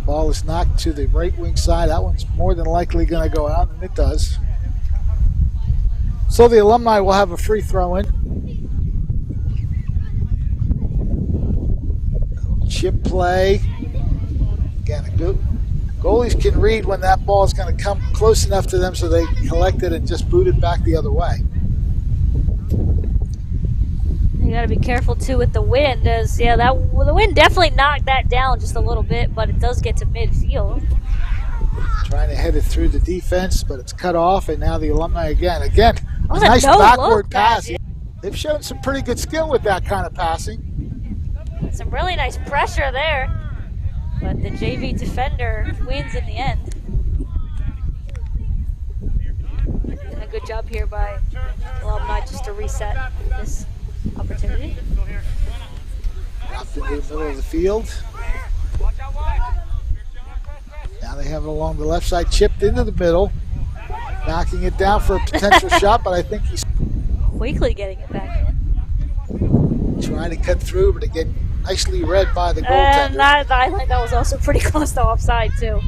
Ball is knocked to the right wing side. That one's more than likely going to go out, and it does. So the Alumni will have a free throw in. Chip play. Again, goalies can read when that ball is going to come close enough to them so they collect it and just boot it back the other way. You got to be careful too with the wind, as the wind definitely knocked that down just a little bit, but it does get to midfield. Trying to head it through the defense, but it's cut off, and now the Alumni again, a nice backward pass. They've shown some pretty good skill with that kind of passing. Some really nice pressure there, but the JV defender wins in the end. And a good job here by Alumni just to reset this opportunity. Dropped into the middle of the field. Now they have it along the left side, chipped into the middle, knocking it down for a potential shot, but I think he's quickly getting it back in. Trying to cut through, but again, nicely read by the goaltender. And I think that was also pretty close to offside too.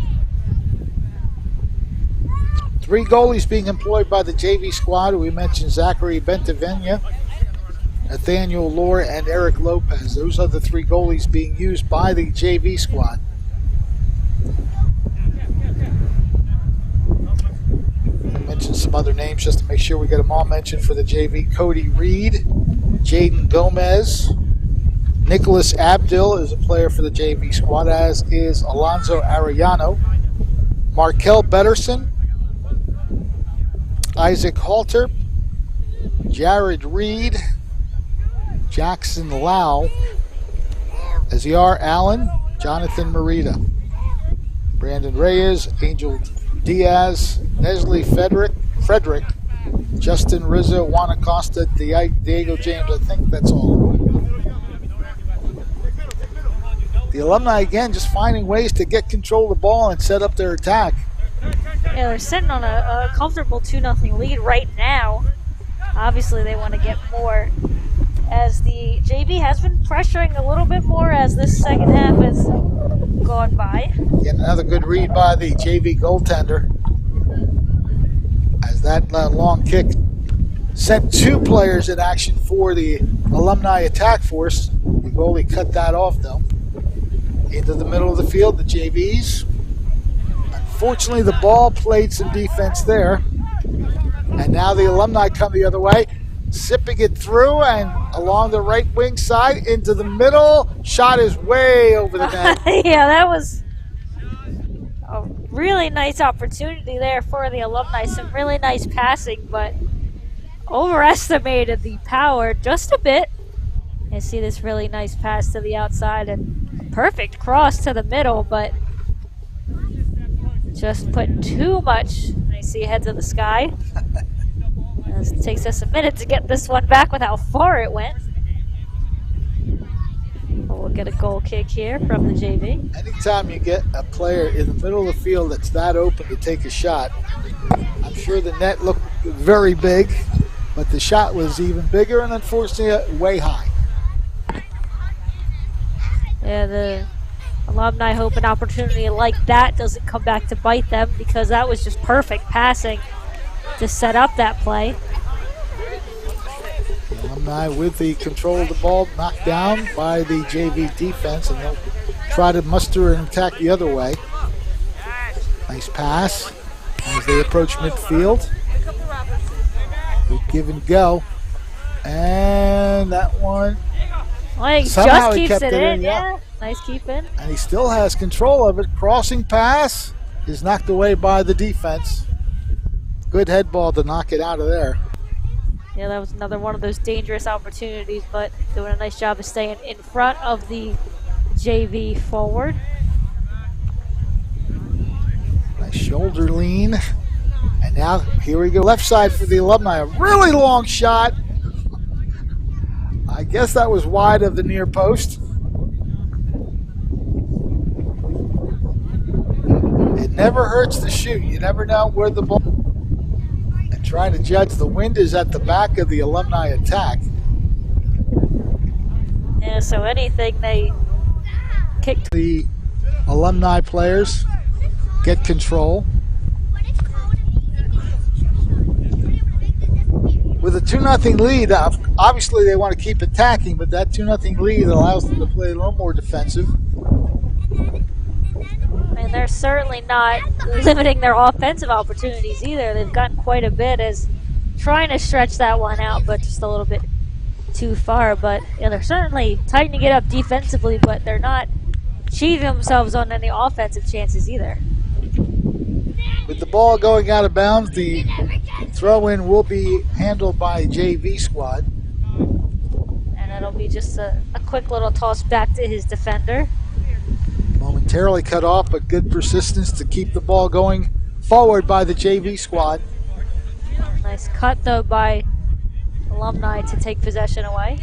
3 goalies being employed by the JV squad. We mentioned Zachary Bentavenia, Nathaniel Lohr, and Eric Lopez. Those are the 3 goalies being used by the JV squad. I mentioned some other names just to make sure we get them all mentioned for the JV. Cody Reed, Jaden Gomez, Nicholas Abdil is a player for the JV squad, as is Alonzo Arellano, Markel Betterson, Isaac Halter, Jared Reed, Jackson Lau, Aziar Allen, Jonathan Marita, Brandon Reyes, Angel Diaz, Nestle Frederick, Justin Rizzo, Juan Acosta, Diego James. I think that's all. The Alumni again just finding ways to get control of the ball and set up their attack. Yeah, they're sitting on a comfortable 2-0 lead right now. Obviously they want to get more, as the JV has been pressuring a little bit more as this second half has gone by. Again, another good read by the JV goaltender, as that long kick sent 2 players in action for the Alumni attack force. The goalie cut that off though. Into the middle of the field, the JVs. Unfortunately, the ball played some defense there. And now the Alumni come the other way, zipping it through and along the right wing side into the middle. Shot is way over the net. Yeah, that was a really nice opportunity there for the Alumni. Some really nice passing, but overestimated the power just a bit. And see this really nice pass to the outside and a perfect cross to the middle, but just put too much. I see heads of the sky. It takes us a minute to get this one back with how far it went. But we'll get a goal kick here from the JV. Anytime you get a player in the middle of the field that's that open to take a shot, I'm sure the net looked very big, but the shot was even bigger and unfortunately way high. Yeah, the Alumni hope an opportunity like that doesn't come back to bite them, because that was just perfect passing to set up that play. Alumni with the control of the ball, knocked down by the JV defense, and they'll try to muster an attack the other way. Nice pass as they approach midfield. Good give and go. And that one, Well, he somehow just he keeps kept it it in. in, Yeah, nice keep in. and he still has control of it. Crossing pass is knocked away by the defense. Good head ball to knock it out of there. Yeah, that was another one of those dangerous opportunities, but doing a nice job of staying in front of the JV forward. Nice shoulder lean. And now here we go. Left side for the Alumni. A really long shot. I guess that was wide of the near post. It never hurts to shoot. You never know where the ball. And trying to judge, the wind is at the back of the Alumni attack. Yeah, so anything they kicked. The Alumni players get control. With a 2-0 lead, obviously they want to keep attacking, but that 2-0 lead allows them to play a little more defensive. And they're certainly not limiting their offensive opportunities either. They've gotten quite a bit as trying to stretch that one out, but just a little bit too far. But yeah, they're certainly tightening it up defensively, but they're not achieving themselves on any offensive chances either. With the ball going out of bounds, the throw-in will be handled by JV squad. And it'll be just a quick little toss back to his defender. Momentarily cut off, but good persistence to keep the ball going forward by the JV squad. Nice cut, though, by Alumni to take possession away.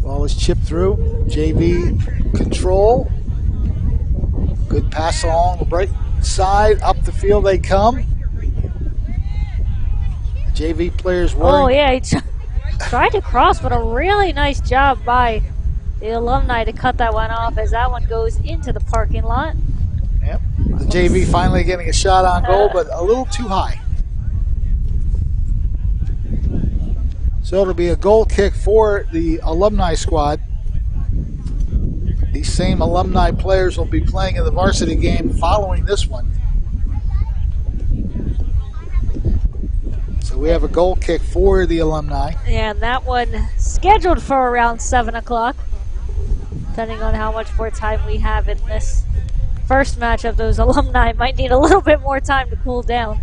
Ball is chipped through. JV control. Good pass along the right side. Up the field they come. JV players working. Oh, yeah, he tried to cross, but a really nice job by the Alumni to cut that one off as that one goes into the parking lot. Yep. The JV finally getting a shot on goal, but a little too high. So it'll be a goal kick for the Alumni squad. These same Alumni players will be playing in the varsity game following this one. So we have a goal kick for the Alumni. Yeah, and that one scheduled for around 7 o'clock, depending on how much more time we have in this first matchup. Those Alumni might need a little bit more time to cool down.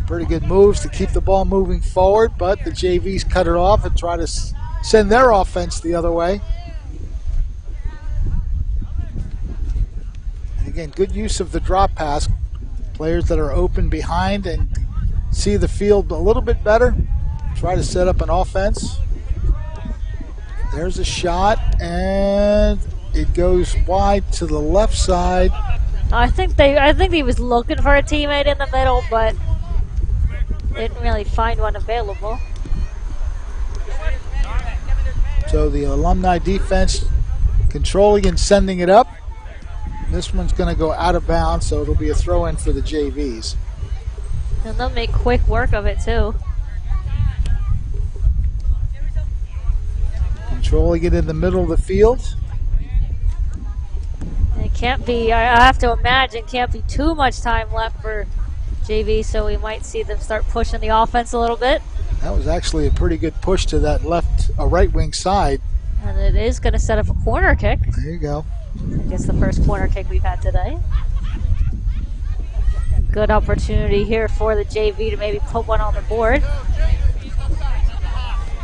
Pretty good moves to keep the ball moving forward, but the JVs cut it off and try to send their offense the other way. And again, good use of the drop pass. Players that are open behind and see the field a little bit better, try to set up an offense. There's a shot, and it goes wide to the left side. I think he was looking for a teammate in the middle, but didn't really find one available. So the Alumni defense controlling and sending it up. This one's going to go out of bounds, so it'll be a throw-in for the JVs. And they'll make quick work of it too. Controlling it in the middle of the field. It can't be, I have to imagine, can't be too much time left for JV, so we might see them start pushing the offense a little bit. That was actually a pretty good push to that right wing side. And it is going to set up a corner kick. There you go. I guess the first corner kick we've had today. Good opportunity here for the JV to maybe put one on the board.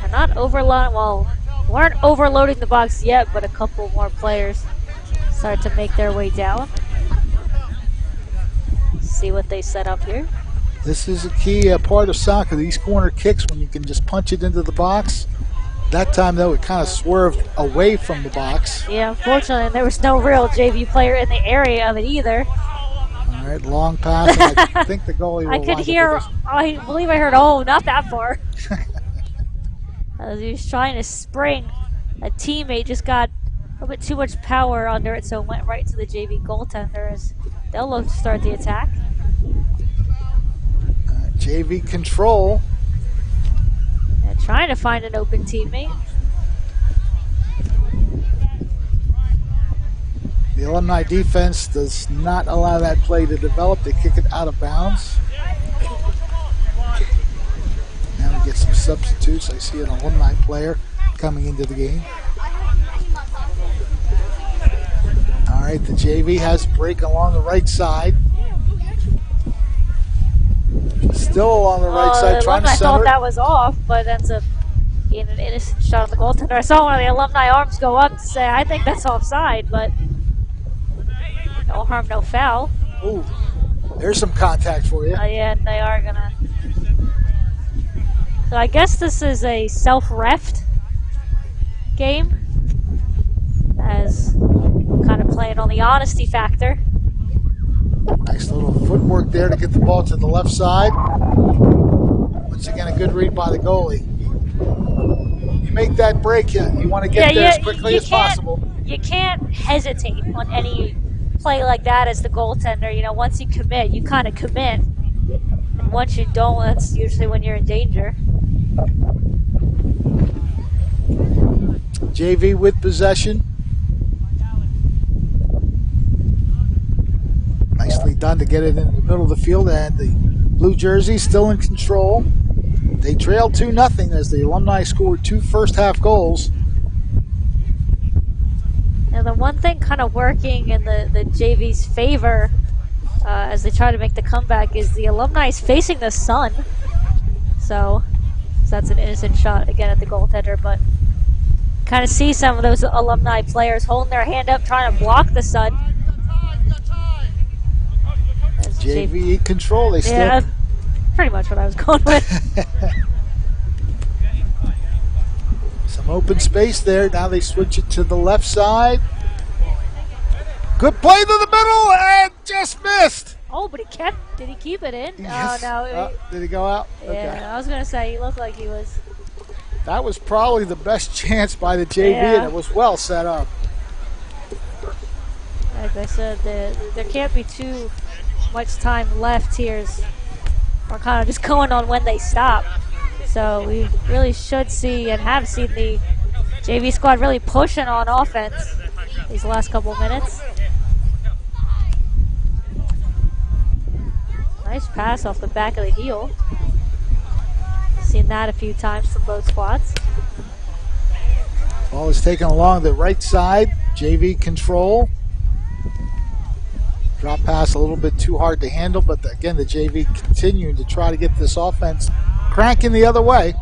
We're not overloading, well, we aren't overloading the box yet, but a couple more players start to make their way down. See what they set up here. This is a key part of soccer, these corner kicks, when you can just punch it into the box. That time, though, it kind of swerved away from the box. Yeah, unfortunately, there was no real JV player in the area of it either. All right, long pass. And I think the goalie will I could wind hear, up with I believe I heard, oh, not that far. As he was trying to spring, a teammate just got a little bit too much power under it, so it went right to the JV goaltender as they'll look to start the attack. JV control. And trying to find an open teammate. The Alumni defense does not allow that play to develop. They kick it out of bounds. Now we get some substitutes. I see an Alumni player coming into the game. All right, the JV has break along the right side. Still along the right side, trying to center. I thought that was off, but ends up being an innocent shot on the goaltender. I saw one of the Alumni arms go up to say, I think that's offside, but no harm, no foul. Ooh, there's some contact for you. Yeah, they are gonna. So I guess this is a self-reft game, as kind of playing on the honesty factor. Nice little footwork there to get the ball to the left side. Once again, a good read by the goalie. You make that break, you want to get there as quickly as possible. You can't hesitate on any play like that as the goaltender. You know, once you commit, you kind of commit. And once you don't, that's usually when you're in danger. JV with possession. Nicely done to get it in the middle of the field, and the blue jersey still in control. They trailed 2-0 as the Alumni scored 2 first-half goals. Now the one thing kind of working in the JV's favor as they try to make the comeback is the Alumni is facing the sun. So that's an innocent shot again at the goaltender, but kind of see some of those Alumni players holding their hand up trying to block the sun. JV control, they still... Yeah, pretty much what I was going with. Some open space there. Now they switch it to the left side. Good play to the middle and just missed. Oh, but did he keep it in? Yes. Oh, no. Did he go out? Yeah, okay. I was going to say, he looked like he was. That was probably the best chance by the JV, and it was well set up. Like I said, there can't be too much time left here. We're kind of just going on when they stop. So we really should see and have seen the JV squad really pushing on offense these last couple minutes. Nice pass off the back of the heel. Seen that a few times from both squads. Ball is taken along the right side. JV control. Drop pass a little bit too hard to handle, but again, the JV continuing to try to get this offense cranking the other way.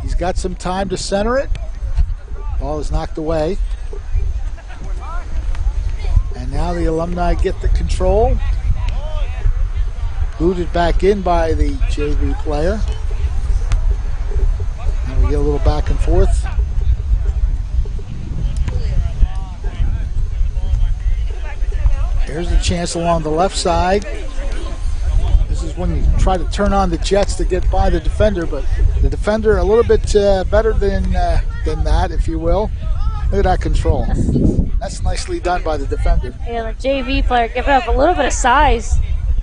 He's got some time to center it. Ball is knocked away. And now the Alumni get the control. Booted back in by the JV player. And we get a little back and forth. Here's the chance along the left side. This is when you try to turn on the jets to get by the defender, but the defender a little bit better than that, if you will. Look at that control. That's nicely done by the defender. Yeah, the JV player giving up a little bit of size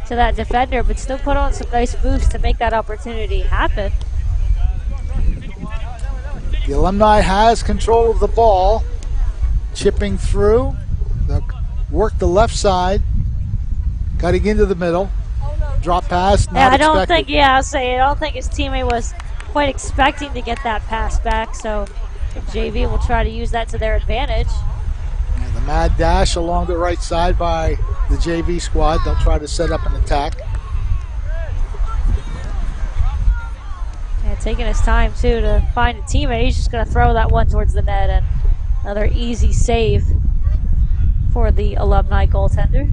to that defender, but still put on some nice moves to make that opportunity happen. The Alumni has control of the ball. Chipping through. Work the left side. Cutting into the middle. Drop pass, not I don't expected. think, I don't think his teammate was quite expecting to get that pass back, so the JV will try to use that to their advantage. And the mad dash along the right side by the JV squad. They'll try to set up an attack. And taking his time, too, to find a teammate. He's just going to throw that one towards the net, and another easy save for the Alumni goaltender.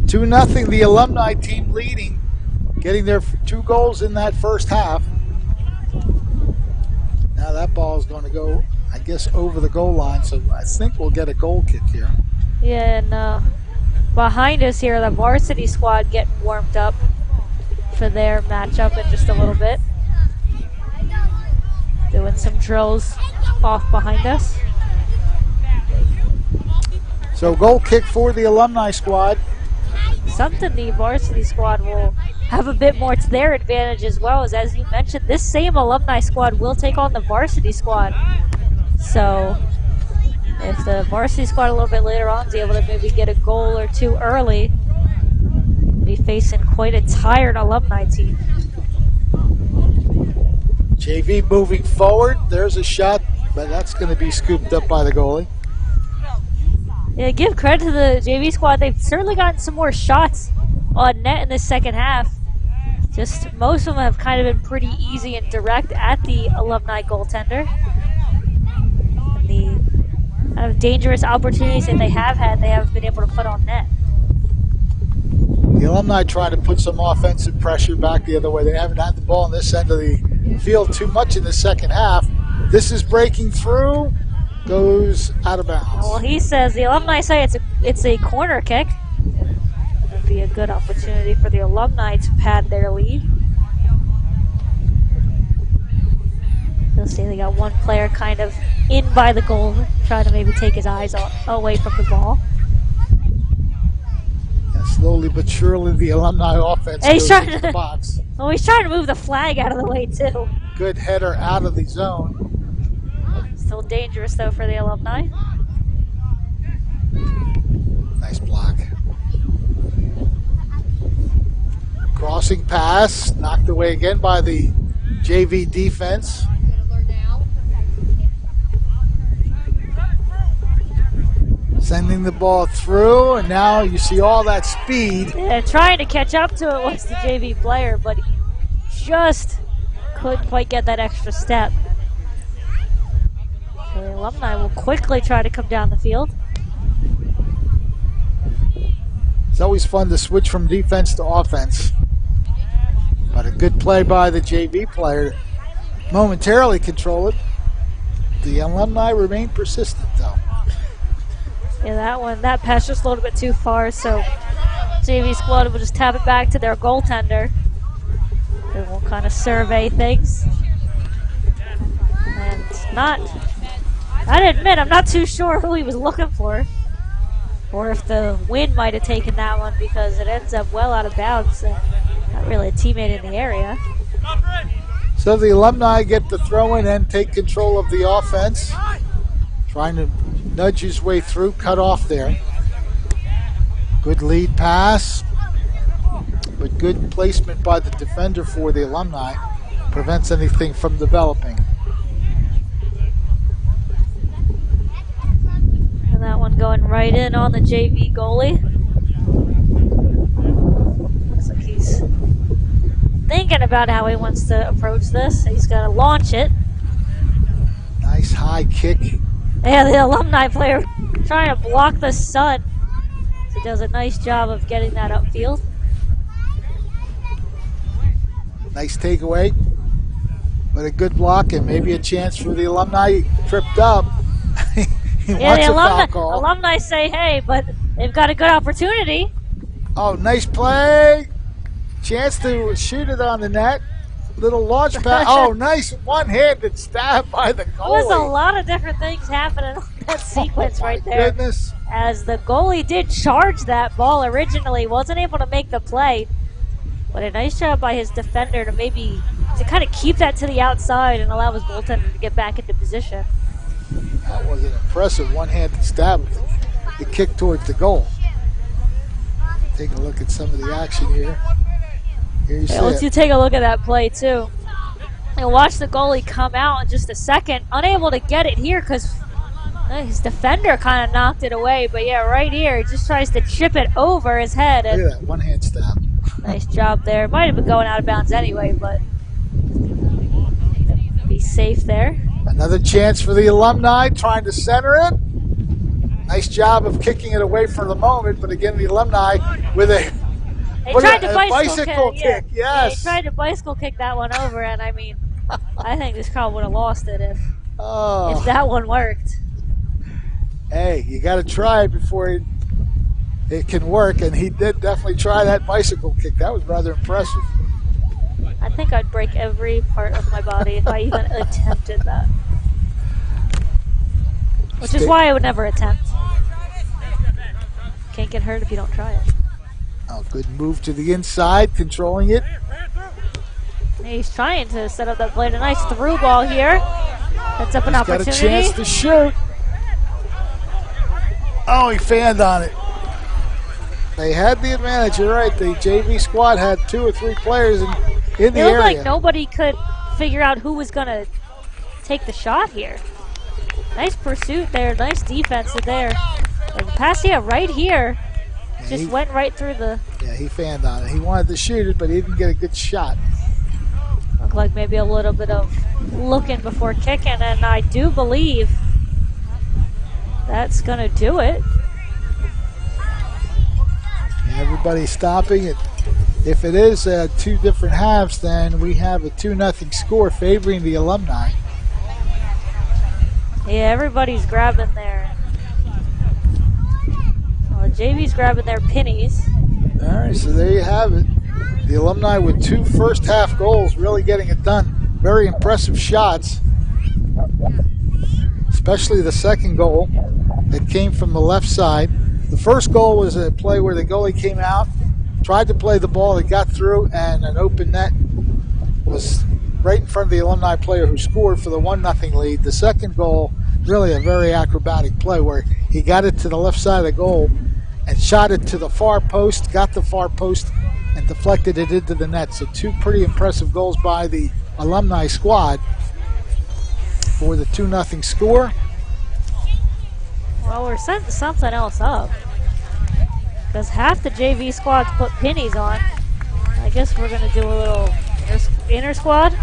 2-0, the Alumni team leading, getting their 2 goals in that first half. Now that ball is going to go, I guess, over the goal line, so I think we'll get a goal kick here. Yeah, and behind us here, the varsity squad getting warmed up for their matchup in just a little bit. doing some drills off behind us. So goal kick for the alumni squad. Something the varsity squad will have a bit more to their advantage as well, as you mentioned, this same alumni squad will take on the varsity squad. So if the varsity squad a little bit later on is able to maybe get a goal or two early, be facing quite a tired alumni team. JV moving forward. There's a shot, but that's going to be scooped up by the goalie. Yeah, give credit to the JV squad. They've certainly gotten some more shots on net in the second half. Just most of them have kind of been pretty easy and direct at the alumni goaltender. And the kind of dangerous opportunities that they have had, they haven't been able to put on net. The alumni trying to put some offensive pressure back the other way. They haven't had the ball on this end of the field too much in the second half. This is breaking through, goes out of bounds. Well, he says, the alumni say it's a corner kick. That'd be a good opportunity for the alumni to pad their lead. You'll see they got one player kind of in by the goal, trying to maybe take his eyes away from the ball. And slowly but surely the alumni offense He's goes trying into the box. Well, he's trying to move the flag out of the way too. Good header out of the zone. Still dangerous though for the alumni. Nice block. Crossing pass, knocked away again by the JV defense. Sending the ball through, and now you see all that speed. Yeah, trying to catch up to it was the JV player, but he just couldn't quite get that extra step. So the alumni will quickly try to come down the field. It's always fun to switch from defense to offense. But a good play by the JV player to momentarily control it. The alumni remain persistent though. Yeah, that pass just a little bit too far, so JV squad will just tap it back to their goaltender. They will kind of survey things. And I'd admit, I'm not too sure who he was looking for. Or if the wind might have taken that one because it ends up well out of bounds. Not really a teammate in the area. So the alumni get the throw in and take control of the offense. Trying to nudge his way through, cut off there. Good lead pass, but good placement by the defender for the alumni. Prevents anything from developing. And that one going right in on the JV goalie. Looks like he's thinking about how he wants to approach this. He's got to launch it. Nice high kick. Yeah, the alumni player trying to block the sun. So he does a nice job of getting that upfield. Nice takeaway, but a good block and maybe a chance for the alumni. Tripped up. He wants the a foul call. alumni say, hey, but they've got a good opportunity. Oh, nice play. Chance to shoot it on the net. Little launch pass. Oh, nice one-handed stab by the goalie. There's a lot of different things happening on that sequence right there. Goodness. As the goalie did charge that ball originally, wasn't able to make the play. But a nice job by his defender to kind of keep that to the outside and allow his goaltender to get back into position. That was an impressive one-handed stab. The kick towards the goal. Take a look at some of the action here. Here you see Let's it. you take a look at that play too. And watch the goalie come out in just a second. Unable to get it here because his defender kind of knocked it away. But yeah, right here, he just tries to chip it over his head. And Look at that one-hand stab. nice job there. Might have been going out of bounds anyway, but be safe there. Another chance for the alumni, trying to center it. Nice job of kicking it away for the moment, but again, the alumni with a bicycle kick. Yes. Yeah, he tried to bicycle kick that one over, and I mean, I think this crowd would have lost it if that one worked. Hey, you got to try it before it can work, and he did definitely try that bicycle kick. That was rather impressive. I think I'd break every part of my body if I even attempted that. Which is why I would never attempt. Can't get hurt if you don't try it. Oh, good move to the inside, controlling it. He's trying to set up that play. A nice through ball here. That's up an opportunity. Got a chance to shoot. Oh, he fanned on it. They had the advantage. You're right. The JV squad had 2 or 3 players in the area. It looked like nobody could figure out who was going to take the shot here. Nice pursuit there. Nice defense there. And the pass here, right here, just went right through the... Yeah, he fanned on it. He wanted to shoot it, but he didn't get a good shot. Looked like maybe a little bit of looking before kicking, and I do believe that's going to do it. Everybody's stopping it. If it is 2 different halves, then we have a 2-0 score favoring the Alumni. Yeah, everybody's grabbing their... Well, the JV's grabbing their pennies. All right, so there you have it. The Alumni with 2 first-half goals, really getting it done. Very impressive shots, especially the second goal that came from the left side. The first goal was a play where the goalie came out, tried to play the ball, it got through, and an open net was right in front of the Alumni player who scored for the 1-0 lead. The second goal, really a very acrobatic play where he got it to the left side of the goal and shot it to the far post, got the far post, and deflected it into the net. So 2 pretty impressive goals by the Alumni squad for the 2-0 score. Well, we're setting something else up, because half the JV squads put pennies on. I guess we're going to do a little inner squad.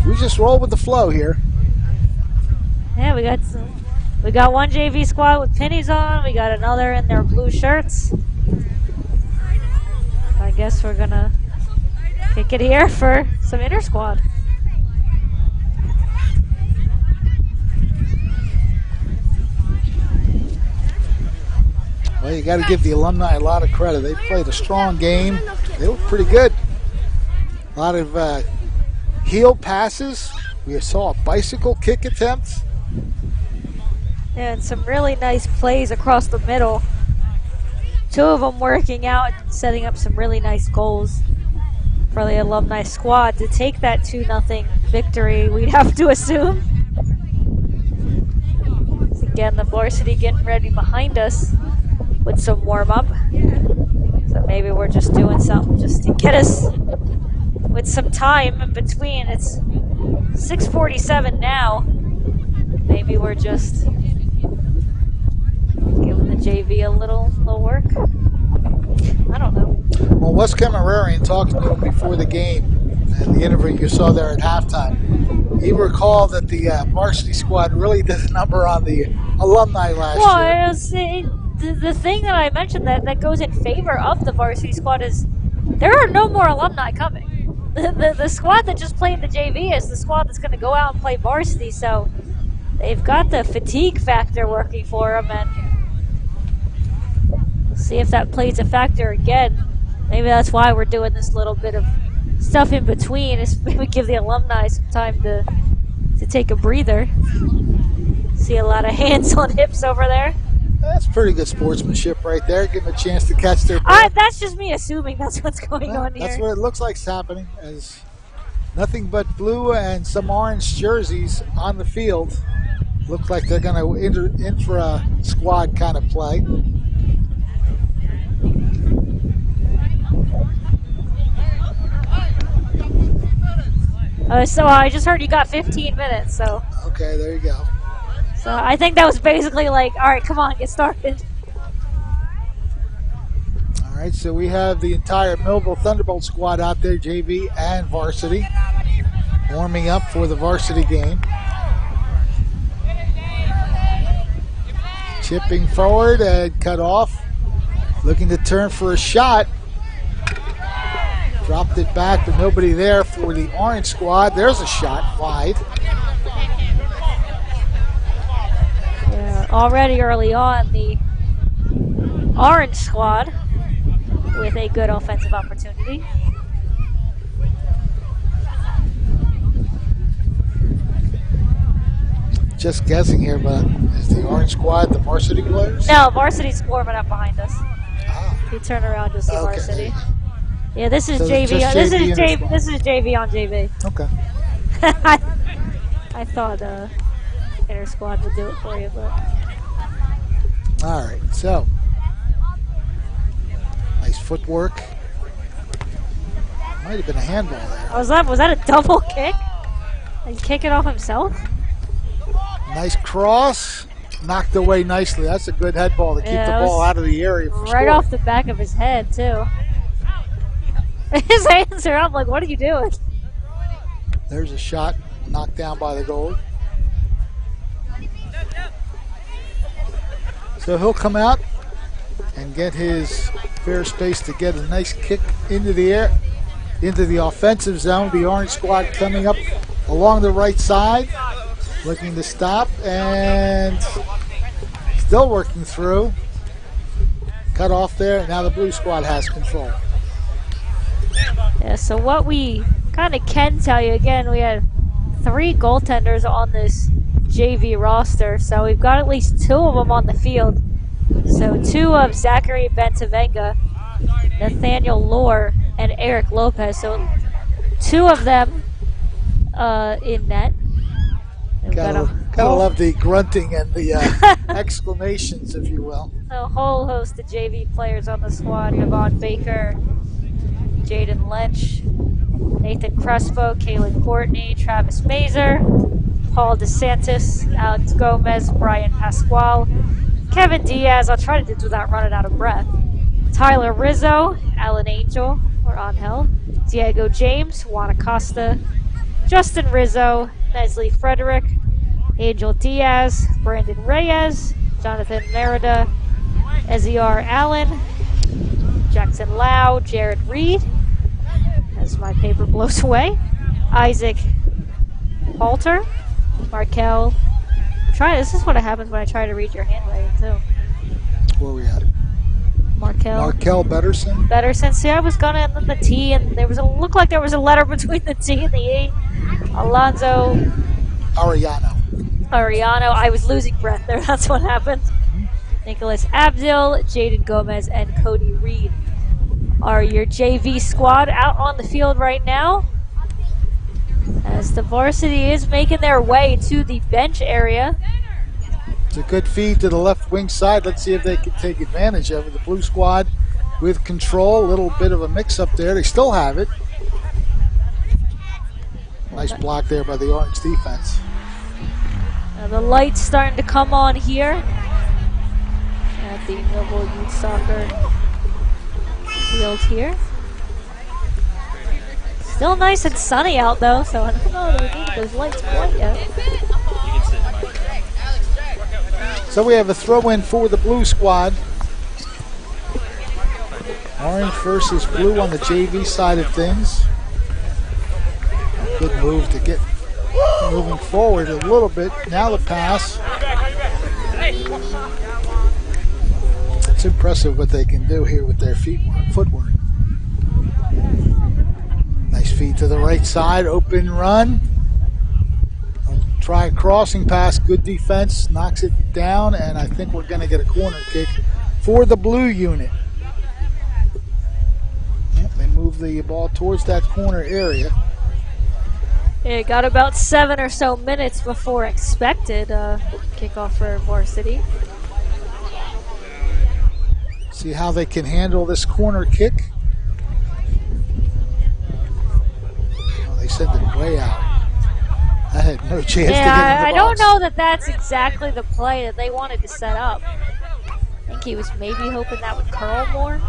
We just roll with the flow here. Yeah, we got one JV squad with pennies on. We got another in their blue shirts. I guess we're going to kick it here for some inner squad. Well, you got to give the Alumni a lot of credit. They played a strong game. They look pretty good. A lot of heel passes. We saw a bicycle kick attempt. And some really nice plays across the middle. 2 of them working out and setting up some really nice goals for the Alumni squad to take that 2-0 victory, we'd have to assume. Again, the varsity getting ready behind us with some warm-up. So maybe we're just doing something just to get us with some time in between. It's 6:47 now. Maybe we're just giving the JV a little work. I don't know. Well, Wes Camerarian talking to him before the game, and the interview you saw there at halftime, he recalled that the varsity squad really did a number on the Alumni last year. Well, the thing that I mentioned that goes in favor of the varsity squad is there are no more Alumni coming. The squad that just played the JV is the squad that's going to go out and play varsity, so they've got the fatigue factor working for them, and we'll see if that plays a factor again. Maybe that's why we're doing this little bit of stuff in between, is maybe give the Alumni some time to take a breather. See a lot of hands on hips over there. That's pretty good sportsmanship right there. Give them a chance to catch their breath. That's just me assuming that's what's going on here. That's what it looks like is happening, as nothing but blue and some orange jerseys on the field. Look like they're going to intra-squad kind of play. So I just heard you got 15 minutes, so. Okay, there you go. So I think that was basically like, all right, come on, get started. All right, so we have the entire Millville Thunderbolt squad out there, JV and varsity, warming up for the varsity game. Chipping forward and cut off. Looking to turn for a shot. Dropped it back, but nobody there for the orange squad. There's a shot wide. Yeah, already early on, the orange squad with a good offensive opportunity. just guessing here, but is the orange squad the varsity players? No, varsity's warming up behind us. Ah, If you turn around, you'll see okay. varsity. Yeah, this is So it's JV. just This is JV JV. This is JV on JV. okay. I thought inter squad would do it for you, but All right, so nice footwork. Might have been a handball there. was that a double kick? Did he kick it off himself? Nice cross, knocked away nicely. That's a good head ball to keep Yeah, the that ball was out of the area. For Right scoring. off the back of his head too. His hands are up. Like, what are you doing? There's a shot knocked down by the goal. So he'll come out and get his fair space to get a nice kick into the air, into the offensive zone. The orange squad coming up along the right side, looking to stop, and still working through. Cut off there. Now the blue squad has control. Yeah, so what we kind of can tell you, again, we had 3 goaltenders on this JV roster, so we've got at least 2 of them on the field. So 2 of Zachary Bentavenga, Nathaniel Lohr, and Eric Lopez. So 2 of them in net. Gotta love the grunting and the exclamations, if you will. A whole host of JV players on the squad. Yvonne Baker, Jaden Lynch, Nathan Crespo, Kaylin Courtney, Travis Mazer, Paul DeSantis, Alex Gomez, Brian Pasquale, Kevin Diaz, I'll try to do this without running out of breath, Tyler Rizzo, Alan Angel, or Angel, Diego James, Juan Acosta, Justin Rizzo, Neslie Frederick, Angel Diaz, Brandon Reyes, Jonathan Merida, Eziar Allen, Jackson Lau, Jared Reed, as my paper blows away, Isaac Halter, Markel. This is what happens when I try to read your handwriting too. Where are we at? Markel Betterson. Betterson. See, I was gonna end the T, and looked like there was a letter between the T and the E. Alonzo Ariano. I was losing breath there. That's what happened. Nicholas Abdil, Jaden Gomez, and Cody Reed are your JV squad out on the field right now, as the varsity is making their way to the bench area. It's a good feed to the left wing side. Let's see if they can take advantage of it. The blue squad with control. A little bit of a mix-up there. They still have it. Nice block there by the orange defense. Now the light's starting to come on here at the Millville Youth Soccer field here. Still nice and sunny out though, so I don't know that we need those lights quite yet. So we have a throw-in for the blue squad. Orange versus blue on the JV side of things. Good move to get moving forward a little bit. Now the pass. It's impressive what they can do here with their footwork. Nice feed to the right side, open run. Try a crossing pass, good defense, knocks it down, and I think we're going to get a corner kick for the blue unit. Yep, they move the ball towards that corner area. It got about 7 or so minutes before expected kickoff for varsity. See how they can handle this corner kick. Oh, they sent it way out. I had no chance to get in the box. I don't know that that's exactly the play that they wanted to set up. I think he was maybe hoping that would curl more.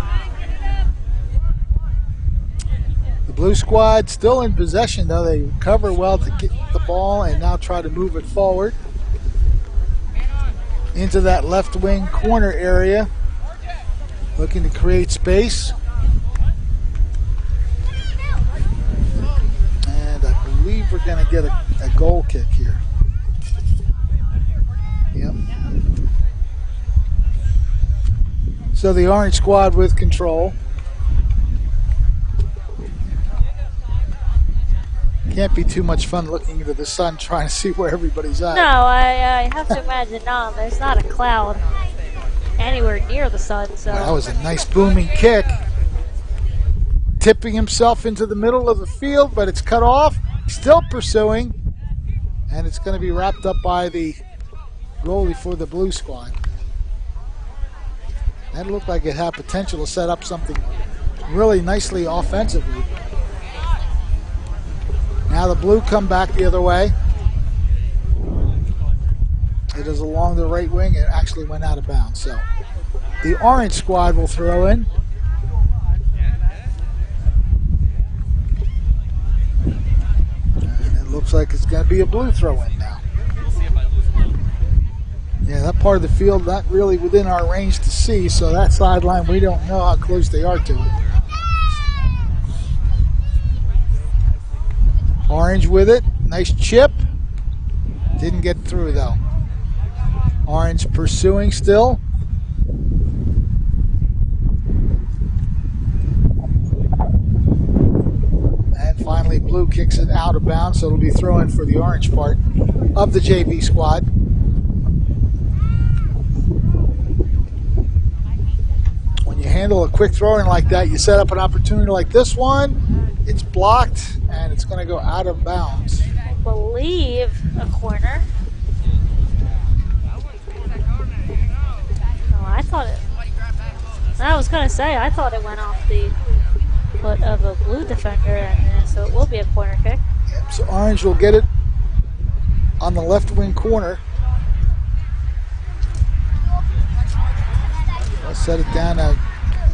The blue squad still in possession, though. They recover well to get the ball and now try to move it forward into that left wing corner area, looking to create space. And I believe we're going to get a goal kick here. Yep. So the orange squad with control. Can't be too much fun looking into the sun trying to see where everybody's at. No, I have to imagine there's not a cloud anywhere near the sun. So Well, that was a nice booming kick. Tipping himself into the middle of the field, but it's cut off. Still pursuing. And it's going to be wrapped up by the goalie for the blue squad. That looked like it had potential to set up something really nicely offensively. Now the blue come back the other way. It is along the right wing. It actually went out of bounds. So the orange squad will throw in. And it looks like it's going to be a blue throw in now. Yeah, that part of the field not really within our range to see, so that sideline we don't know how close they are to it. Orange with it, nice chip. Didn't get through though. Orange pursuing still. And finally blue kicks it out of bounds, so it'll be throw-in for the orange part of the JV squad. When you handle a quick throw-in like that, you set up an opportunity like this one, it's blocked, and it's going to go out of bounds. I believe a corner. Oh, I thought it. I was going to say, I thought it went off the foot of a blue defender, and so it will be a corner kick. Yep, so orange will get it on the left wing corner. I'll set it down now.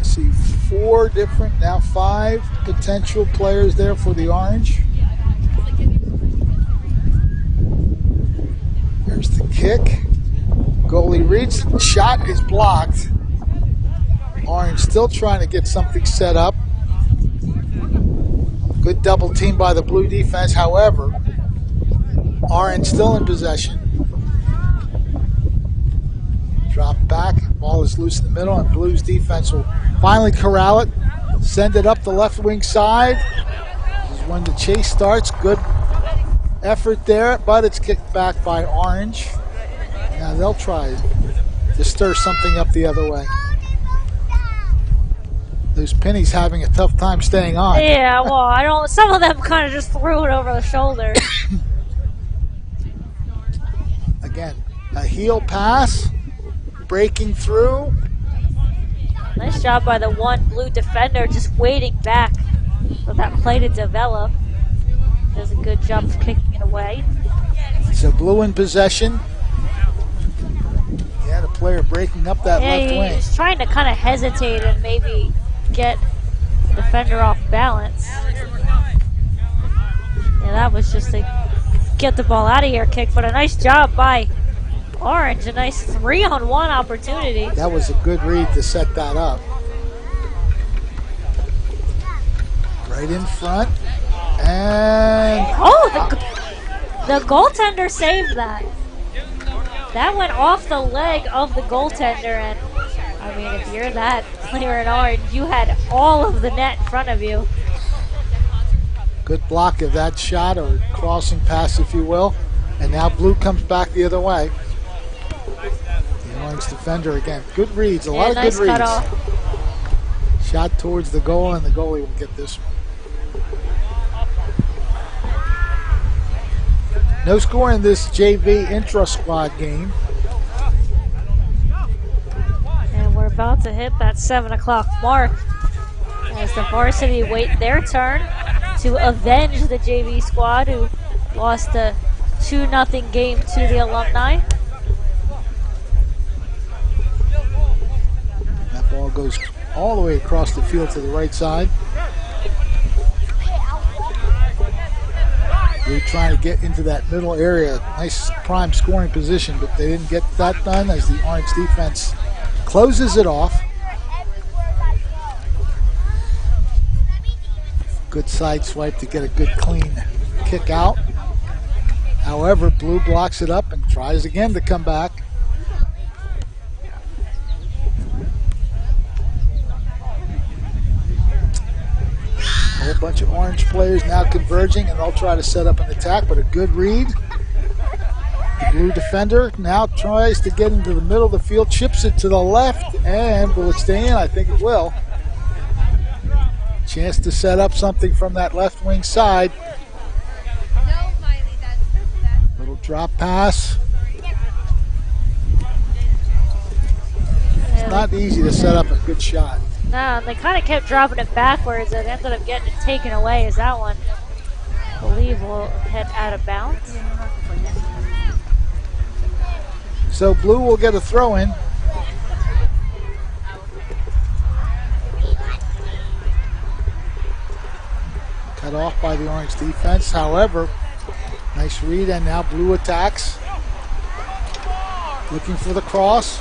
See, 4 different, now 5 potential players there for the orange. There's the kick. Goalie reads, the shot is blocked. Orange still trying to get something set up. Good double team by the blue defense, however, Orange still in possession. Drop back, ball is loose in the middle, and Blues defense will finally corral it, send it up the left wing side. This is when the chase starts. Good effort there, but it's kicked back by Orange. Now they'll try to stir something up the other way. Those pennies having a tough time staying on. Yeah, well, some of them kind of just threw it over the shoulder. Again, a heel pass, breaking through. Nice job by the one blue defender, just waiting back for that play to develop. Does a good job of kicking it away. So blue in possession. Yeah, the player breaking up that left wing. He's trying to kind of hesitate and maybe get the defender off balance. Yeah, that was just a get the ball out of here kick, but a nice job by Orange. A nice 3-on-1 opportunity. That was a good read to set that up. Right in front. And the goaltender saved that. That went off the leg of the goaltender, and I mean, if you're that player in Orange, you had all of the net in front of you. good block of that shot, or crossing pass, if you will. And now blue comes back the other way. The orange defender again. Good reads, a lot of nice good reads. Cutoff. Shot towards the goal, and the goalie will get this one. No score in this JV intra-squad game. And we're about to hit that 7 o'clock mark as the varsity wait their turn to avenge the JV squad who lost a 2-0 game to the Alumni. That ball goes all the way across the field to the right side. They're trying to get into that middle area. Nice prime scoring position, but they didn't get that done as the orange defense closes it off. Good side swipe to get a good clean kick out. However, blue blocks it up and tries again to come back. whole bunch of orange players now converging, and they'll try to set up an attack, but a good read. The blue defender now tries to get into the middle of the field, chips it to the left, and will it stay in? I think it will. Chance to set up something from that left wing side. Little drop pass. It's not easy to set up a good shot. No, they kind of kept dropping it backwards and ended up getting it taken away as that one, I believe, will head out of bounds. So blue will get a throw in. Cut off by the orange defense. However, nice read, and now blue attacks. Looking for the cross.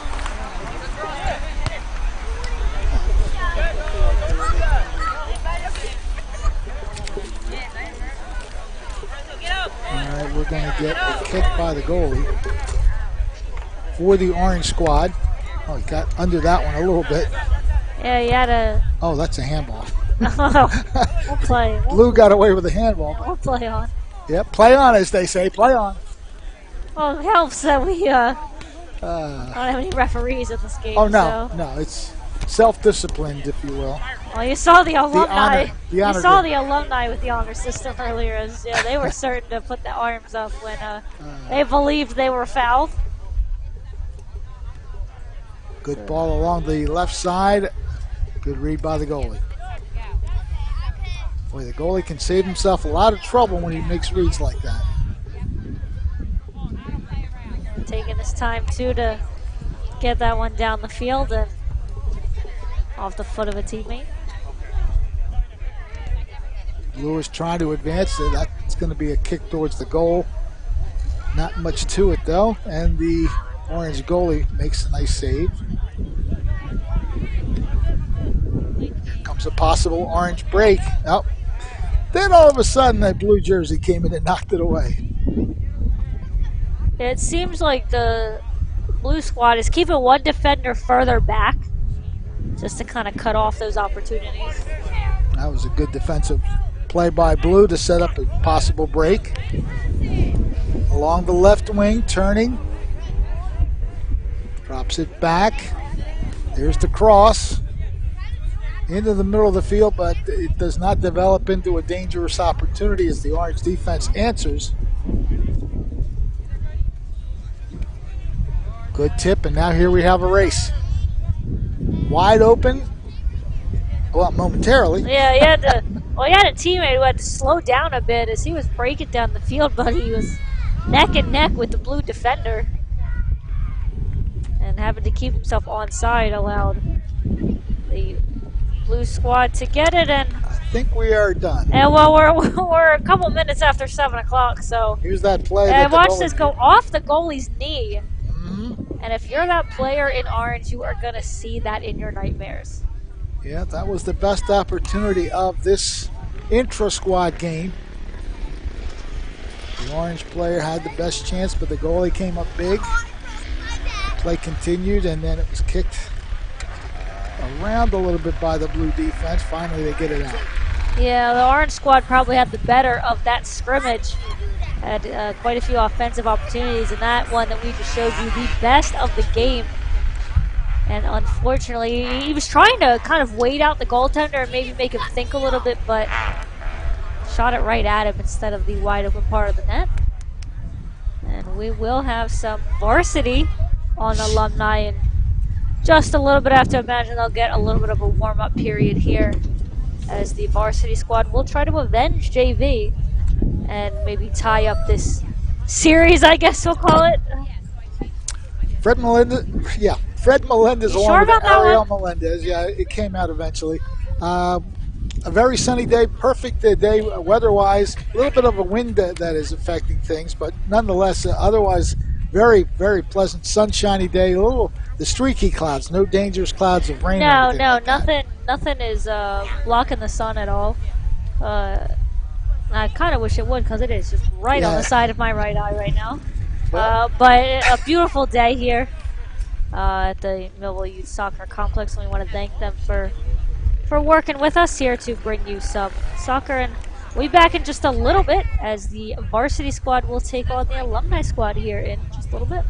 All right, we're going to get a kick by the goalie for the orange squad. Oh, he got under that one a little bit. Yeah, he had a... Oh, that's a handball. We'll play. Blue got away with a handball. We'll play on. Yep, play on, as they say. Play on. Well, it helps that we don't have any referees in this game. Oh, no. So. No, it's self-disciplined, if you will. Well, you saw the alumni. The honor you saw group. the alumni with the honor system earlier. As, yeah, they were certain to put the arms up when they believed they were fouled. Good ball along the left side. Good read by the goalie. Boy, the goalie can save himself a lot of trouble when he makes reads like that. Taking his time, too, to get that one down the field and off the foot of a teammate. Blue is trying to advance. So that's going to be a kick towards the goal. Not much to it, though. And the orange goalie makes a nice save. Here comes a possible orange break. Oh. Then all of a sudden, that blue jersey came in and knocked it away. It seems like the blue squad is keeping one defender further back just to kind of cut off those opportunities. That was a good defensive play by blue to set up a possible break. Along the left wing, turning. Drops it back. There's the cross. Into the middle of the field, but it does not develop into a dangerous opportunity as the orange defense answers. Good tip, and now here we have a race. Wide open. Well, momentarily. Yeah, he had a teammate who had to slow down a bit as he was breaking down the field, but he was neck and neck with the blue defender. And having to keep himself onside allowed the blue squad to get it, and I think we are done. And well, we're a couple minutes after 7 o'clock, so here's that play. And watch this go off the goalie's knee. And if you're that player in orange, you are gonna see that in your nightmares. Yeah, that was the best opportunity of this intra-squad game. The orange player had the best chance, but the goalie came up big. The play continued, and then it was kicked around a little bit by the blue defense. Finally, they get it out. Yeah, the orange squad probably had the better of that scrimmage. Had quite a few offensive opportunities, and that one that we just showed you, the best of the game. And unfortunately, he was trying to kind of wait out the goaltender and maybe make him think a little bit, but shot it right at him instead of the wide open part of the net. And we will have some varsity on Alumni, and just a little bit after, I imagine they'll get a little bit of a warm-up period here as the varsity squad will try to avenge JV and maybe tie up this series, I guess we'll call it. Fred Melendez, along sure with about that Ariel one? Melendez. Yeah, it came out eventually. A very sunny day, perfect day weather-wise. A little bit of a wind that is affecting things, but nonetheless, otherwise very, very pleasant, sunshiny day. The streaky clouds, no dangerous clouds of rain. No, like nothing is blocking the sun at all. I kind of wish it would, because it is just right on the side of my right eye right now. But a beautiful day here at the Millville Youth Soccer Complex, and we want to thank them for for working with us here to bring you some soccer. And we'll be back in just a little bit as the varsity squad will take on the alumni squad here in just a little bit.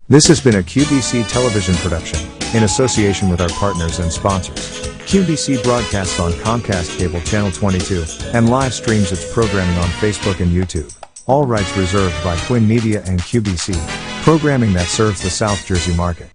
This has been a QBC television production, in association with our partners and sponsors. QBC broadcasts on Comcast Cable Channel 22, and live streams its programming on Facebook and YouTube. All rights reserved by Quinn Media and QBC, programming that serves the South Jersey market.